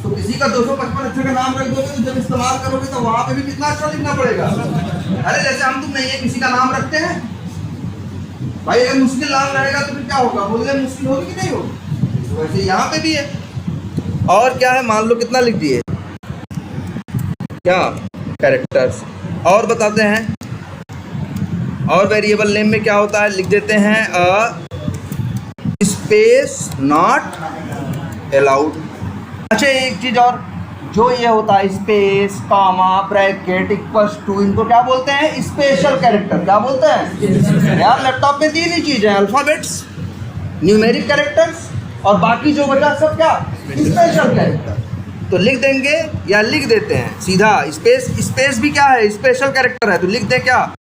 तो किसी का 255 अक्षर का नाम रख दोगे तो जब इस्तेमाल करोगे तो वहाँ पे भी कितना अक्षर लिखना पड़ेगा। अरे जैसे हम तुम नहीं है किसी का नाम रखते हैं भाई, अगर मुश्किल नाम रहेगा तो फिर क्या होगा, बोलने में मुश्किल होगी कि नहीं होगी, तो वैसे यहाँ पे भी है। और क्या है, मान लो कितना लिख दिए, क्या कैरेक्टर्स। और बताते हैं, और वेरिएबल नेम में क्या होता है, लिख देते हैं स्पेस नॉट अलाउड। अच्छा एक चीज और, जो ये होता है space comma bracket equals to, इनको क्या बोलते हैं, स्पेशल कैरेक्टर। क्या बोलते हैं यार, लैपटॉप में तीन ही चीजें हैं, अल्फाबेट्स, न्यूमेरिक कैरेक्टर्स और बाकी जो बचा सब क्या, स्पेशल कैरेक्टर। तो लिख देंगे या लिख देते हैं सीधा, स्पेस, स्पेस भी क्या है, स्पेशल कैरेक्टर है, तो लिख दें क्या,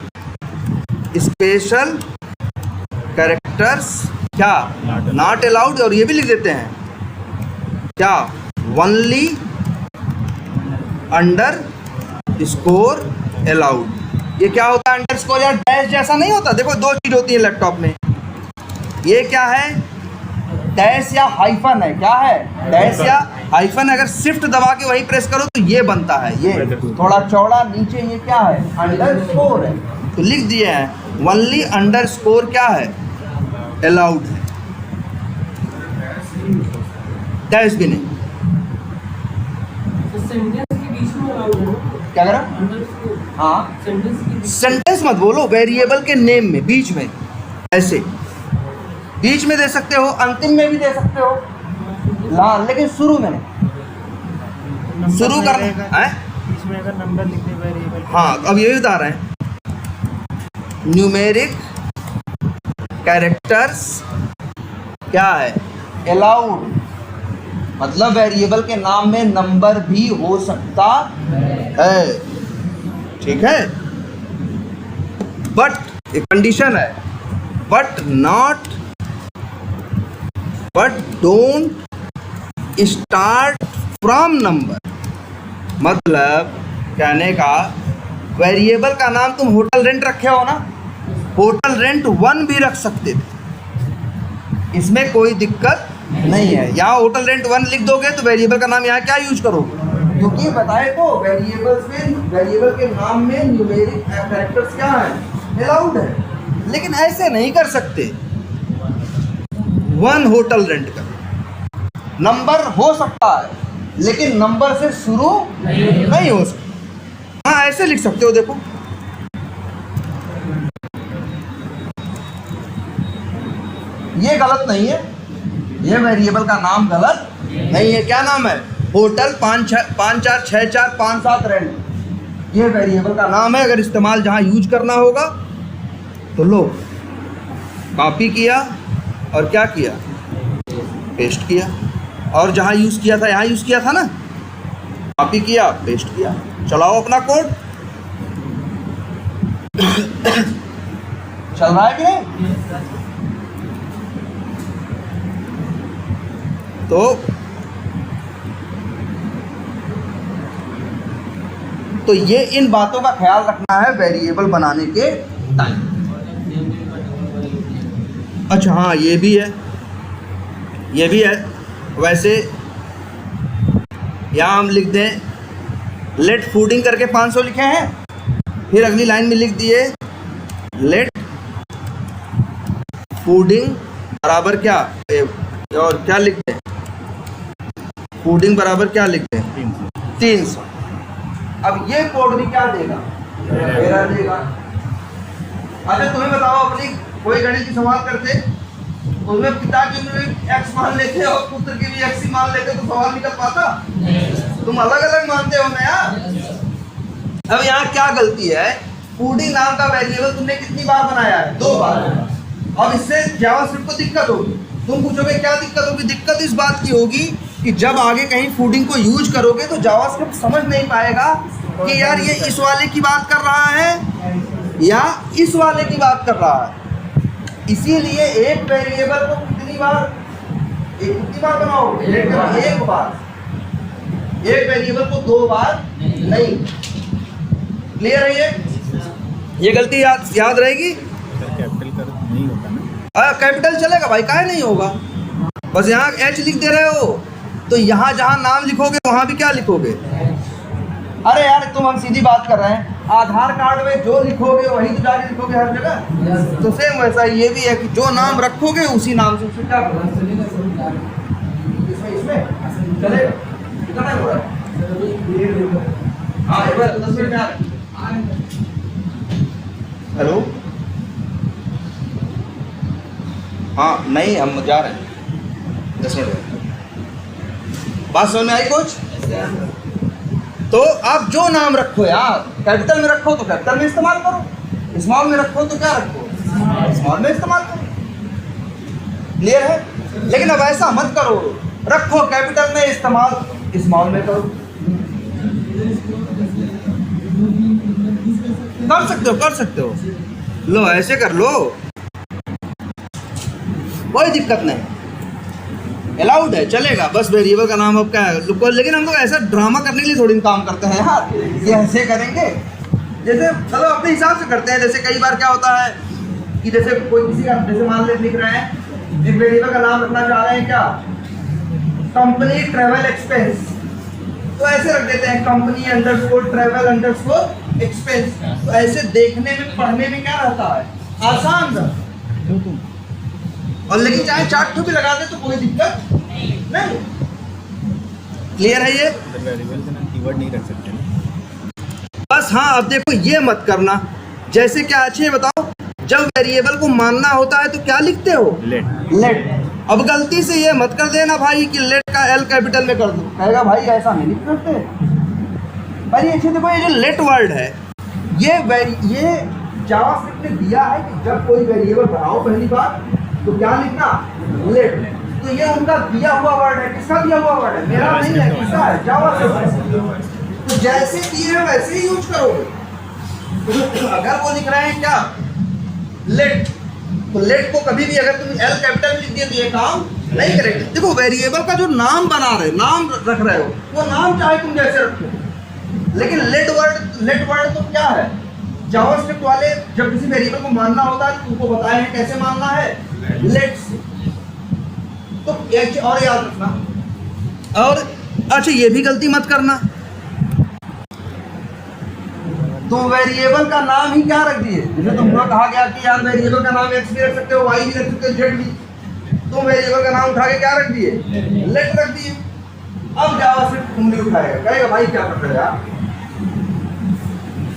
स्पेशल कैरेक्टर्स क्या नॉट अलाउड। और ये भी लिख देते हैं क्या, ओनली अंडर स्कोर अलाउड। ये क्या होता है, अंडर स्कोर या डैश जैसा नहीं होता। देखो दो चीज होती है लैपटॉप में, ये क्या है, डैश या हाइफन है। क्या है, डैश या हाइफन। अगर शिफ्ट दबा के वही प्रेस करो तो ये बनता है, ये थोड़ा चौड़ा, नीचे ये क्या है, अंडर स्कोर है। तो लिख दिए हैं ओनली अंडर स्कोर क्या है, अलाउड है, डैश भी नहीं। क्या करा, हाँ सेंटेंस मत बोलो, वेरिएबल के नेम में बीच में, ऐसे बीच में दे सकते हो, अंतिम में भी दे सकते हो, लेकिन शुरू में नहीं। शुरू करना है बीच में अगर नंबर लिख दे वेरिएबल। हाँ, अब ये बता रहे हैं न्यूमेरिक कैरेक्टर्स क्या है, अलाउड, मतलब वेरिएबल के नाम में नंबर भी हो सकता है, ठीक है। बट एक कंडीशन है, but don't start from number. मतलब कहने का, वेरिएबल का नाम तुम होटल रेंट रखे हो ना, होटल रेंट 1 भी रख सकते थे, इसमें कोई दिक्कत नहीं है। यहाँ होटल रेंट 1 लिख दोगे तो वेरिएबल का नाम यहाँ क्या यूज करोगे, क्योंकि बताए तो वेरिएबल के नाम में न्यूमेरिक कैरेक्टर्स क्या है, अलाउड है। लेकिन ऐसे नहीं कर सकते, 1 होटल रेंट का नंबर हो सकता है लेकिन नंबर से शुरू नहीं हो सकता। हाँ ऐसे लिख सकते हो, देखो ये गलत नहीं है, ये वेरिएबल का नाम गलत नहीं है। क्या नाम है, होटल 546457 रेंट, ये वेरिएबल का नाम है। अगर इस्तेमाल जहाँ यूज करना होगा तो लो, कॉपी किया और क्या किया, पेस्ट किया, और जहाँ यूज़ किया था यहाँ यूज़ किया था ना, कॉपी किया पेस्ट किया, चलाओ अपना कोड। चल रहा है कि नहीं? तो ये इन बातों का ख्याल रखना है वेरिएबल बनाने के टाइम। अच्छा हाँ, ये भी है। वैसे यहाँ हम लिख दें लेट फूडिंग करके 500 लिखे हैं, फिर अगली लाइन में लिख दिए लेट फूडिंग बराबर क्या, और क्या लिख दें, फूडिंग बराबर क्या लिख दें, 300। अब ये कोड भी क्या देगा, एरर देगा। अच्छा तुम्हें बताओ, अपनी कोई गणित की सवाल करते, उसमें पिता की उम्र एक्स मान लेते और पुत्र की भी एक्स ही मान लेते तो सवाल निकल पाता? तुम अलग अलग मानते हो ना यार। अब यहाँ क्या गलती है, फूडिंग नाम का वेरिएबल तुमने कितनी बार बनाया है, 2 बार। अब इससे जावास्क्रिप्ट को दिक्कत होगी। तुम पूछोगे क्या दिक्कत होगी, दिक्कत इस बात की होगी कि जब आगे कहीं फूडिंग को यूज करोगे तो जावास्क्रिप्ट समझ नहीं पाएगा कि यार ये इस वाले की बात कर रहा है या इस वाले की बात कर रहा है। इसीलिए एक वेरिएबल को कितनी बार बनाओगे, एक बार। एक वेरिएबल को 2 बार नहीं। क्लियर है ये गलती याद रहेगी। कैपिटल कर नहीं होता ना, कैपिटल चलेगा भाई, काहे नहीं होगा। बस यहाँ एच लिख दे रहे हो तो यहाँ जहाँ नाम लिखोगे वहाँ भी क्या लिखोगे। अरे यार तुम हम सीधी बात कर रहे हैं, आधार कार्ड में जो लिखोगे वही तो जाके लिखोगे हर जगह। तो सेम वैसा ये भी है कि जो नाम रखोगे उसी नाम से उसे क्या करोगे। इसमें चलेगा, कितना हो रहा है हाँ एक बार 10 मिनट में आ रहे हैं। हेलो, हाँ नहीं हम जा रहे हैं 10 मिनट में। बात समझ में आई कुछ? तो आप जो नाम रखो यार, कैपिटल में रखो तो कैपिटल में इस्तेमाल करो, स्मॉल में रखो तो क्या रखो, स्मॉल में इस्तेमाल करो। क्लियर है? लेकिन अब ऐसा मत करो, रखो कैपिटल में, इस्तेमाल स्मॉल में करो। कर सकते हो, लो ऐसे कर लो, कोई दिक्कत नहीं, अलाउड है, चलेगा। बस वेरिएबल का नाम अब क्या है, लेकिन हम लोग ऐसा ड्रामा करने के लिए थोड़ी काम करते हैं यार, ये ऐसे करेंगे जैसे चलो अपने हिसाब से करते हैं। जैसे कई बार क्या होता है कि जैसे कोई किसी का, जैसे मान ले लिख रहे हैं, एक वेरिएबल का नाम रखना चाह रहे हैं क्या, कंपनी ट्रेवल एक्सपेंस, तो ऐसे रख देते हैं company underscore travel underscore expense. तो ऐसे देखने में पढ़ने में क्या रहता है, आसान रहता। और लेकिन चाहे 4 भी लगा दे तो कोई दिक्कत नहीं। क्लियर है ये? वेरिएबल का नाम कीवर्ड नहीं रख सकते ना। बस हाँ, अब देखो ये मत करना, जैसे क्या अच्छे बताओ, जब वेरिएबल को मानना होता है तो क्या लिखते हो, लेट। अब गलती से ये मत कर देना भाई कि लेट का एल कैपिटल में कर दो, कहेगा भाई ऐसा नहीं लिख सकते भाई। अच्छे देखो, ये जो लेट वर्ड है, ये जावास्क्रिप्ट ने दिया है कि जब कोई वेरिएबल बनाओ पहली बार तो क्या लिखना, लेट। तो ये उनका दिया हुआ वर्ड है, किसका दिया हुआ वर्ड है, मेरा नहीं है, किसका है, जावास्क्रिप्ट। तो जैसे दिए है वैसे ही यूज करोगे। अगर वो लिख रहे हैं क्या, लेट, तो लेट को कभी भी अगर तुम एल कैपिटल लिख दिए तो ये काम नहीं करेगा। देखो वेरिएबल का जो नाम बना रहे, नाम रख रहे हो, वो नाम चाहे तुम जैसे रखो, लेकिन लेट वर्ड तो क्या है, जावास्क्रिप्ट वाले जब किसी वेरिएबल को मानना होता है तो तुमको बताए हैं कैसे मानना है, लेट से। तो एक और याद रखना, और अच्छा ये भी गलती मत करना, तो वेरिएबल का नाम ही क्या रख दिए, जैसे तुमको कहा गया कि यार वेरिएबल का नाम एक्स भी रख सकते हो, वाई भी रख सकते हो, जेड भी, तो वेरिएबल का नाम उठा के क्या रख दिए, लेट रख दिए। अब जावास्क्रिप्ट उंगली उठाएगा, कहेगा भाई क्या कर रहे हो यार,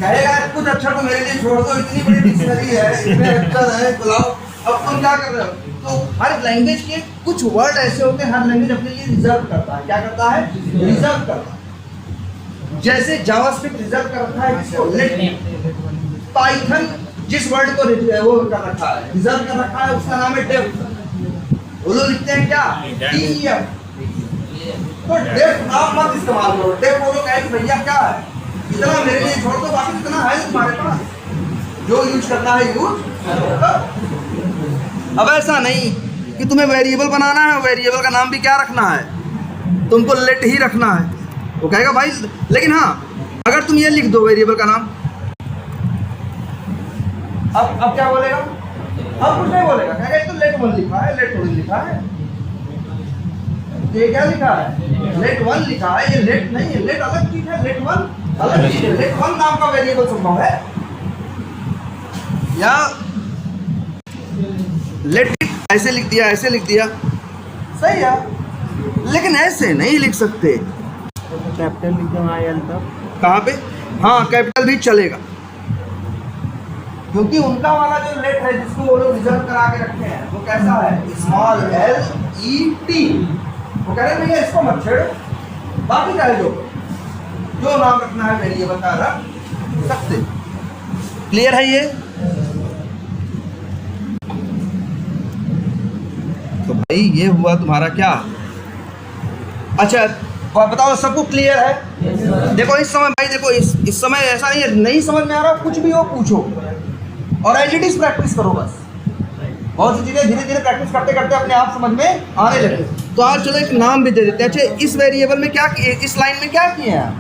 कहेगा कुछ अच्छा तो मेरे लिए छोड़ दो, इतनी बड़ी डिक्शनरी है, इसमें अच्छा है, बुलाओ। अब तुम क्या कर रहे हो, तो हर लैंग्वेज के कुछ वर्ड ऐसे होते हैं, हर लैंग्वेज अपने लिए रिजर्व करता है, क्या करता है, रिजर्व करता है। जैसे जावास्क्रिप्ट रिजर्व करता है किसको, लेट। पाइथन जिस वर्ड को वो कर रखा है, रिजर्व कर रखा है, उसका नाम है डेफ। वो लोग लिखते हैं क्या, DEF। तो डेफ नाम मत इस्तेमाल करो, डेफ वो लोग कहेंगे भैया क्या है, इतना मेरे लिए छोड़ दो, बाकी इतना है तुम्हारे पास, जो यूज करना है यूज। अब ऐसा नहीं कि तुम्हें वेरिएबल बनाना है, वेरिएबल का नाम भी क्या रखना है, तुमको लेट ही रखना है। वो कहेगा भाई, लेकिन हाँ अगर तुम ये लिख दो वेरिएबल का नाम, अब क्या बोलेगा, अब कुछ नहीं बोलेगा, कहेगा ये तो लेट 1 लिखा है, लेट 2 लिखा है, ये क्या लिखा है, लेट 1 लिखा है, ये लेट नहीं है, लेट अलग चीज है, लेट 1 अलग चीज है। लेट 1 नाम का वेरिएबल संभव है, या लेट ऐसे लिख दिया, ऐसे लिख दिया, सही है, लेकिन ऐसे नहीं लिख सकते। कैपिटल लिख दो हाँ एल तक, कहाँ पे, हाँ कैपिटल भी चलेगा, क्योंकि उनका वाला जो लेट है जिसको वो लोग रिजर्व करा के रखे हैं, वो कैसा है, स्मॉल LET। वो कह रहे हैं भैया इसको मत छेड़ो, बाकी का जो नाम रखना है वेरिएबल का रख सकते। क्लियर है ये? तो भाई ये हुआ तुम्हारा क्या, अच्छा बताओ सबको क्लियर है? देखो इस समय भाई, देखो इस समय ऐसा नहीं है, नहीं समझ में आ रहा कुछ भी हो पूछो, और एज इट इज प्रैक्टिस करो बस। बहुत सी चीज़ें धीरे धीरे प्रैक्टिस करते करते अपने आप समझ में आने लगे। तो आज चलो एक नाम भी दे देते हैं। अच्छा इस वेरिएबल में क्या, इस लाइन में क्या किए हैं,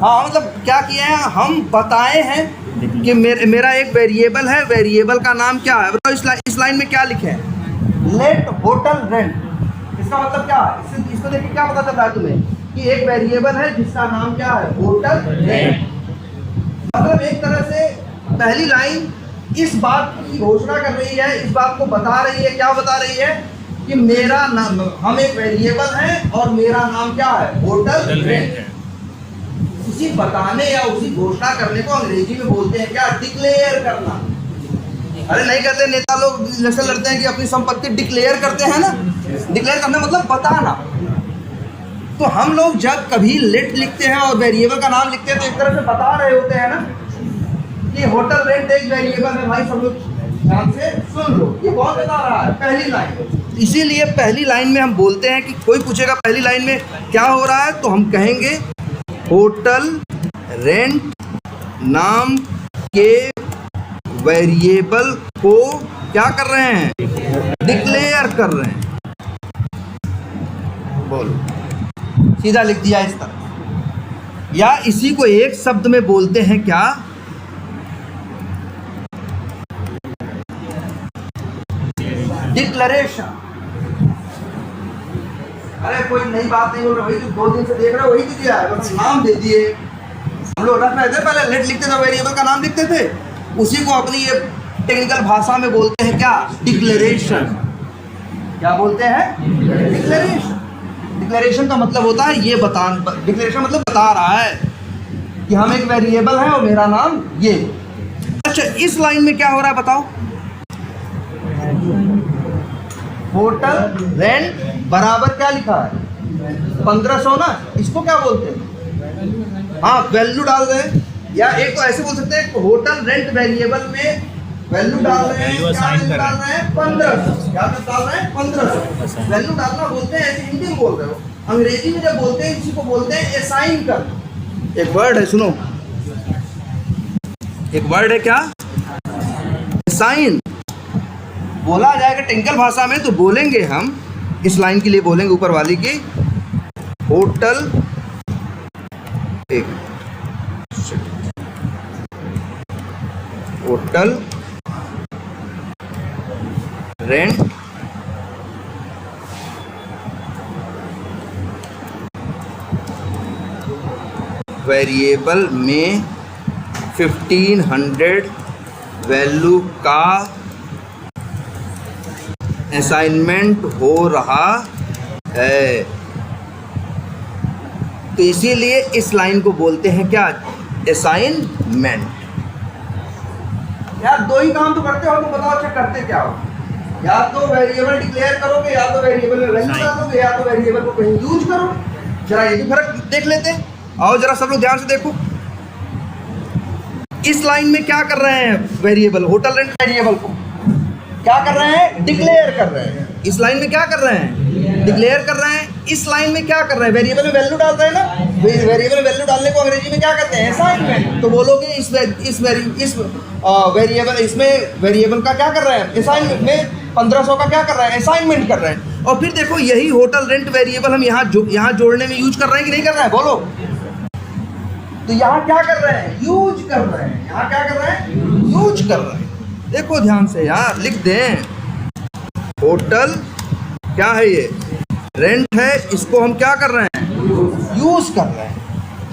हाँ मतलब क्या किए हैं, हम बताए हैं कि मेरा एक वेरिएबल है, वेरिएबल का नाम क्या है, बताओ इस लाइन में क्या लिखे हैं, लेट होटल रेंट। इसका मतलब क्या है, इसको देखिए क्या पता चल रहा है तुम्हें कि एक वेरिएबल है जिसका नाम क्या है, होटल रेंट। मतलब एक तरह से पहली लाइन इस बात की घोषणा कर रही है, इस बात को बता रही है, क्या बता रही है कि मेरा नाम, हम एक वेरिएबल है और मेरा नाम क्या है, होटल रेंट। उसी बताने या उसी घोषणा करने को अंग्रेजी में बोलते हैं क्या? डिक्लेयर करना। अरे नहीं कहते नेता लोग जैसे लड़ते हैं कि अपनी संपत्ति डिक्लेयर करते हैं ना, डिक्लेयर करना मतलब बताना। तो हम लोग जब कभी लेट लिखते हैं और वेरिएबल का नाम लिखते हैं तो एक तरह से बता रहे होते हैं ना कि होटल रेंट एक वेरिएबल है। भाई सब लोग ध्यान से सुन लो, ये कौन बता रहा है? पहली लाइन। इसीलिए पहली लाइन में हम बोलते हैं कि कोई पूछेगा पहली लाइन में क्या हो रहा है, तो हम कहेंगे होटल रेंट नाम के वेरिएबल को क्या कर रहे हैं? डिक्लेयर कर रहे हैं। बोलो, सीधा लिख दिया इस तरह। या इसी को एक शब्द में बोलते हैं क्या? डिक्लेरेशन। अरे कोई नई बात नहीं बोल रहा, वही जो 2 दिन से देख रहे हो वही तो दिया है, बस नाम दे दिए। हम लोग रख रहे थे पहले लेट लिखते थे, वेरिएबल का नाम लिखते थे, उसी को अपनी ये टेक्निकल भाषा में बोलते हैं क्या? डिक्लेरेशन। क्या बोलते हैं? डिक्लेरेशन। डिक्लेरेशन का मतलब होता है ये बता, डिक्लेरेशन मतलब बता रहा है कि हम एक वेरिएबल है और मेरा नाम ये। अच्छा, इस लाइन में क्या हो रहा है बताओ? होटल रेंट बराबर क्या लिखा है? 1500 ना, इसको क्या बोलते हैं? हाँ, वैल्यू डाल रहे हैं। या एक तो ऐसे बोल सकते हैं होटल रेंट वेरिएबल में वैल्यू डाल रहे हैं, क्या वैल्यू डाल रहे हैं? 1500। क्या डाल रहे हैं? 1500। वैल्यू डालना बोलते हैं, ऐसे हिंदी में बोल रहे हो। अंग्रेजी में जब बोलते हैं इसी को बोलते हैं असाइन कर। एक वर्ड है, सुनो, एक वर्ड है क्या? असाइन। बोला जाएगा टेक्निकल भाषा में तो बोलेंगे हम, इस लाइन के लिए बोलेंगे ऊपर वाली की, होटल होटल रेंट वेरिएबल में 1500 वैल्यू का असाइनमेंट हो रहा है। तो इसीलिए इस लाइन को बोलते हैं क्या? असाइनमेंट। यार 2 ही काम तो करते हो, तो बताओ अच्छा करते क्या हो? या तो वेरिएबल डिक्लेयर करोगे, या तो वेरिएबल में वैल्यू डालोगे, या तो वेरिएबल को कहीं यूज करोगे। जरा ये भी फर्क देख लेते हैं। आओ जरा सब लोग ध्यान से देखो, इस लाइन में क्या कर रहे हैं? वेरिएबल होटल रेंट वेरिएबल को क्या कर रहे हैं? डिक्लेयर कर रहे हैं। इस लाइन में क्या कर रहे हैं? डिक्लेयर कर रहे हैं। इस लाइन में क्या कर रहे हैं? वेरिएबल में वैल्यू डाल रहे हैं ना। वेरिएबल में वैल्यू डालने को अंग्रेजी में क्या कहते हैं? असाइनमेंट। तो बोलोगे इस वेरिएबल, इसमें वेरिएबल का क्या कर रहे हैं? असाइनमेंट में 1500 का क्या कर रहे हैं? असाइनमेंट कर रहे हैं। और फिर देखो यही होटल रेंट वेरिएबल हम यहाँ जोड़ने में यूज कर रहे हैं कि नहीं कर रहे हैं? बोलो। तो यहाँ क्या कर रहे हैं? यूज कर रहे हैं। यहाँ क्या कर रहे हैं? यूज कर रहे हैं। देखो ध्यान से यार, लिख दें होटल क्या है? ये रेंट है, इसको हम क्या कर रहे हैं? यूज कर रहे हैं।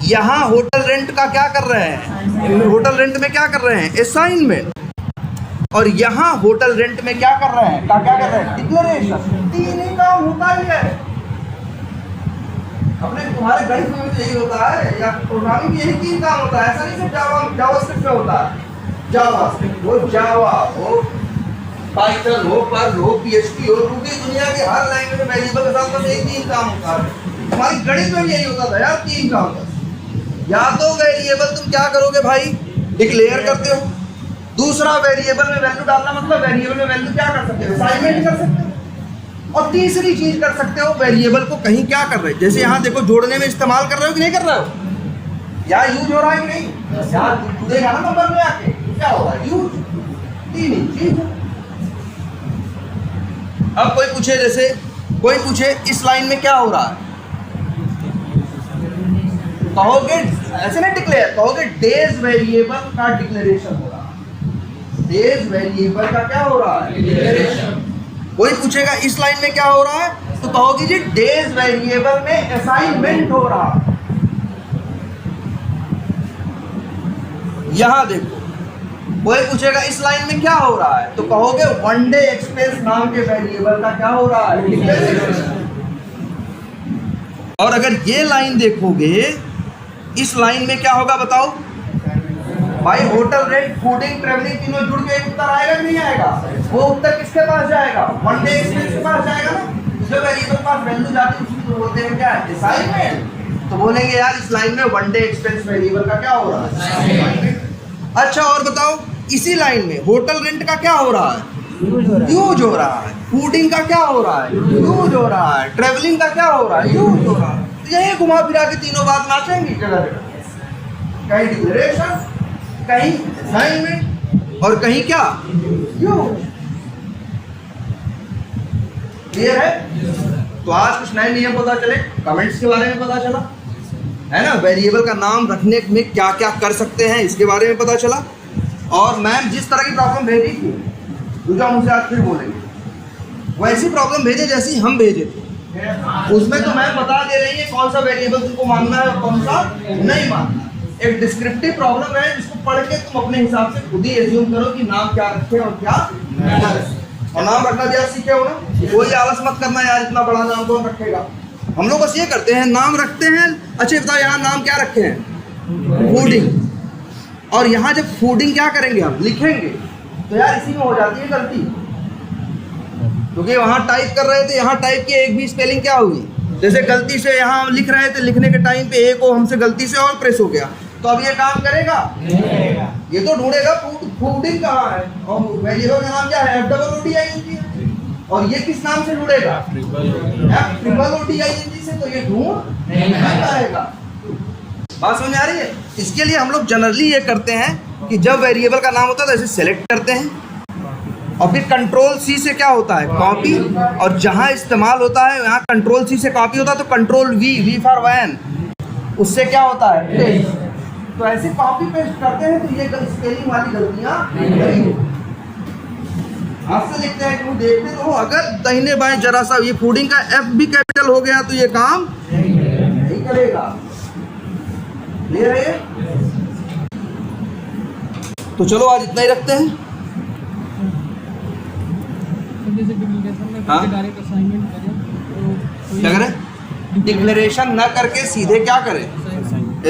यहाँ होटल रेंट का क्या कर रहे हैं? होटल रेंट में क्या कर रहे हैं? असाइनमेंट। और यहाँ होटल रेंट में क्या कर रहे हैं? क्या कर रहे हैं? डिक्लेरेशन। 3 ही काम होता ही है। अपने तुम्हारे गणित में भी यही होता है, या प्रोग्रामिंग यही 3 काम होता है। ऐसा नहीं सिर्फ जावास्क्रिप्ट में होता है। जावास्क्रिप्ट हो, जावा हो, पाइथन हो, पर्ल हो, PHP हो, रूबी, दुनिया के हर लैंग्वेज में वेरिएबल के साथ बस यही 3 काम होता है। हमारी गणित में भी यही होता था यार, 3 काम था। या तो वेरिएबल तुम क्या करोगे भाई? डिक्लेयर करते हो। दूसरा, वेरिएबल में वैल्यू डालना मतलब वेरिएबल में वैल्यू क्या कर सकते हो? असाइनमेंट कर सकते हो। और तीसरी चीज कर सकते हो, वेरिएबल को कहीं क्या कर रहे हो? जैसे यहाँ देखो, जोड़ने में इस्तेमाल कर रहे हो कि नहीं कर रहे हो? यहाँ यूज हो रहा है कि नहीं? यहाँ देखा ना नंबर में आके क्या हो रहा है? यूज। 3 ही चीज। अब कोई पूछे, जैसे कोई पूछे इस लाइन में क्या हो रहा है, कहोगे ऐसे नहीं डिक्लेयर, कहोगे डेज वेरिएबल का डिक्लेरेशन हो रहा है। डेज वेरिएबल का क्या हो रहा है? डिक्लेरेशन। कोई पूछेगा इस लाइन में क्या हो रहा है, तो कहोगे जी डेज वेरिएबल में असाइनमेंट हो रहा है। यहां देखो, कोई पूछेगा इस लाइन में क्या हो रहा है, तो कहोगे वन डे एक्सप्रेस नाम के वेरिएबल का क्या हो रहा है? और अगर ये लाइन देखोगे इस लाइन में क्या होगा बताओ भाई? होटल रेंट, फूडिंग, ट्रेवलिंग तीनों जुड़ के एक उत्तर आएगा कि नहीं आएगा? वो उत्तर किसके पास जाएगा? वन डे एक्सपेंस के पास जाएगा ना। जो वेरिएबल के पास वैल्यू जाती है उसको तो बोलते हैं क्या? असाइनमेंट। तो बोलेंगे यार इस लाइन में वन डे एक्सपेंस वेरिएबल का क्या हो रहा है? अच्छा और बताओ इसी लाइन में होटल रेंट का क्या हो रहा है? यूज हो रहा है। फूडिंग का क्या हो रहा है? यूज हो रहा है। ट्रेवलिंग का क्या हो रहा है? यूज हो रहा है। तो यही घुमा फिरा के तीनों बात नाचेंगी जगह जगह। कहीं डिक्लेरेशन, कहीं असाइनमेंट और कहीं क्या? यूज। क्लियर है? तो आज कुछ नए नियम पता चले, कमेंट्स के बारे में पता चला है ना, वेरिएबल का नाम रखने में क्या क्या कर सकते हैं इसके बारे में पता चला। और मैम जिस तरह की प्रॉब्लम भेजी थी दूसरा मुझसे आज फिर बोलेंगे वैसी प्रॉब्लम भेजे जैसी हम भेजे थे। उसमें तो मैम बता दे रही है कौन सा वेरिएबल तुमको मानना है और कौन सा नहीं मानना। एक डिस्क्रिप्टिव प्रॉब्लम है जिसको पढ़ के तुम अपने हिसाब से खुद ही एज्यूम करो कि नाम क्या रखे और क्या ना रखे। और नाम रखना भी आप सीखे हो ना, कोई आलस मत करना यार इतना बड़ा नाम कौन रखेगा। हम लोग बस ये करते हैं नाम रखते हैं। अच्छा बताओ यहाँ नाम क्या रखे हैं? फूडिंग। और यहाँ जब फूडिंग क्या करेंगे हम लिखेंगे तो यार इसी में हो जाती है गलती, क्योंकि वहाँ टाइप कर रहे थे, यहाँ टाइप की एक भी स्पेलिंग क्या हुई? जैसे गलती से यहाँ हम लिख रहे थे, लिखने के टाइम पे ए को हमसे गलती से और प्रेस हो गया, तो अब ये काम करेगा? ये तो ढूंढेगा फूडिंग कहाँ है और वेरिएबल का नाम क्या है? FOODING। और ये किस नाम से ढूंढेगा? FOODING से। तो ये ढूंढ नहीं पाएगा। बात समझ आ रही है? इसके लिए हम लोग जनरली ये करते हैं कि जब वेरिएबल का नाम होता है तो ऐसे सेलेक्ट करते हैं और फिर कंट्रोल सी से क्या होता है? कॉपी। और जहाँ इस्तेमाल होता है यहाँ कंट्रोल सी से कॉपी होता है तो कंट्रोल वी फॉर वैन, उससे क्या होता है? पेस्ट। तो ऐसे कॉपी पेस्ट करते हैं तो ये स्पेलिंग वाली गलतियाँ नहीं होती। हाथ से लिखते हैं कि देखते तो अगर दाहिने बाएं जरा सा ये फूडिंग का एफ भी कैपिटल हो गया तो ये काम नहीं करेगा। क्लियर है? तो चलो आज इतना ही रखते हैं। हाँ? क्या करें? डिक्लेरेशन ना करके सीधे क्या करें?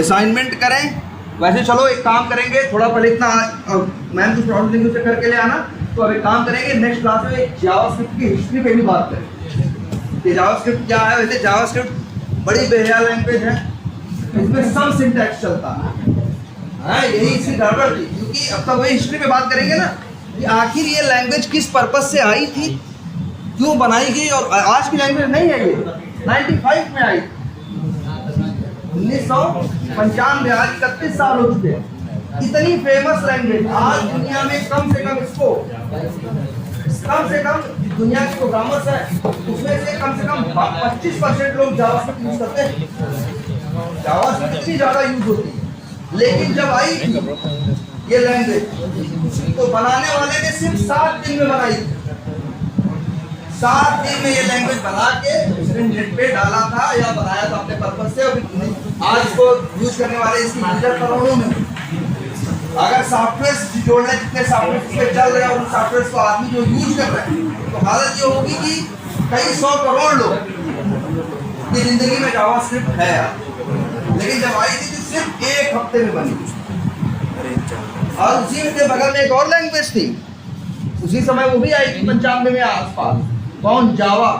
असाइनमेंट करें। वैसे चलो एक काम करेंगे, थोड़ा पहले इतना मैम कुछ प्रॉब्लम लिंक से करके ले आना। तो अब एक काम करेंगे नेक्स्ट क्लास में एक जावास्क्रिप्ट की हिस्ट्री पे भी बात करें कि जावास्क्रिप्ट क्या है। वैसे जावास्क्रिप्ट बड़ी बेहया लैंग्वेज है, इसमें सम सिंटैक्स चलता है। हाँ यही इसकी गड़बड़ थी, क्योंकि अब तक वही हिस्ट्री पे बात करेंगे ना कि आखिर ये लैंग्वेज किस पर्पस से आई थी, क्यों बनाई गई। और आज की लैंग्वेज नहीं है ये, 95 में आई, 1995, आज 31 साल हो चुके हैं। इतनी फेमस लैंग्वेज आज दुनिया में कम से कम दुनिया के प्रोग्रामर्स हैं उसमें से कम 25% लोग जावास्क्रिप्ट यूज करते हैं। जावास्क्रिप्ट इतनी ज़्यादा यूज होती है, लेकिन जब आई ये लैंग्वेज तो बनाने वाले ने सिर्फ 7 दिन में बनाई। 7 दिन में ये लैंग्वेज बना के उसने नेट पे डाला था या बनाया था अपने पर्पस से। आज इसको यूज करने वाले इसकी यूजर करोड़ों में। अगर सॉफ्टवेयर जोड़ने जितने सॉफ्टवेयर पे चल रहे हैं उन सॉफ्टवेयर को आदमी जो यूज कर रहे हैं तो हालत ये होगी कि कई 100 करोड़ लोग की जिंदगी में जावास्क्रिप्ट है यार। लेकिन जब आई थी तो सिर्फ 1 हफ्ते में बनी। और उसी के बगल में एक और लैंग्वेज थी उसी समय, वो भी आई थी 95 में आसपास। कौन? जावा।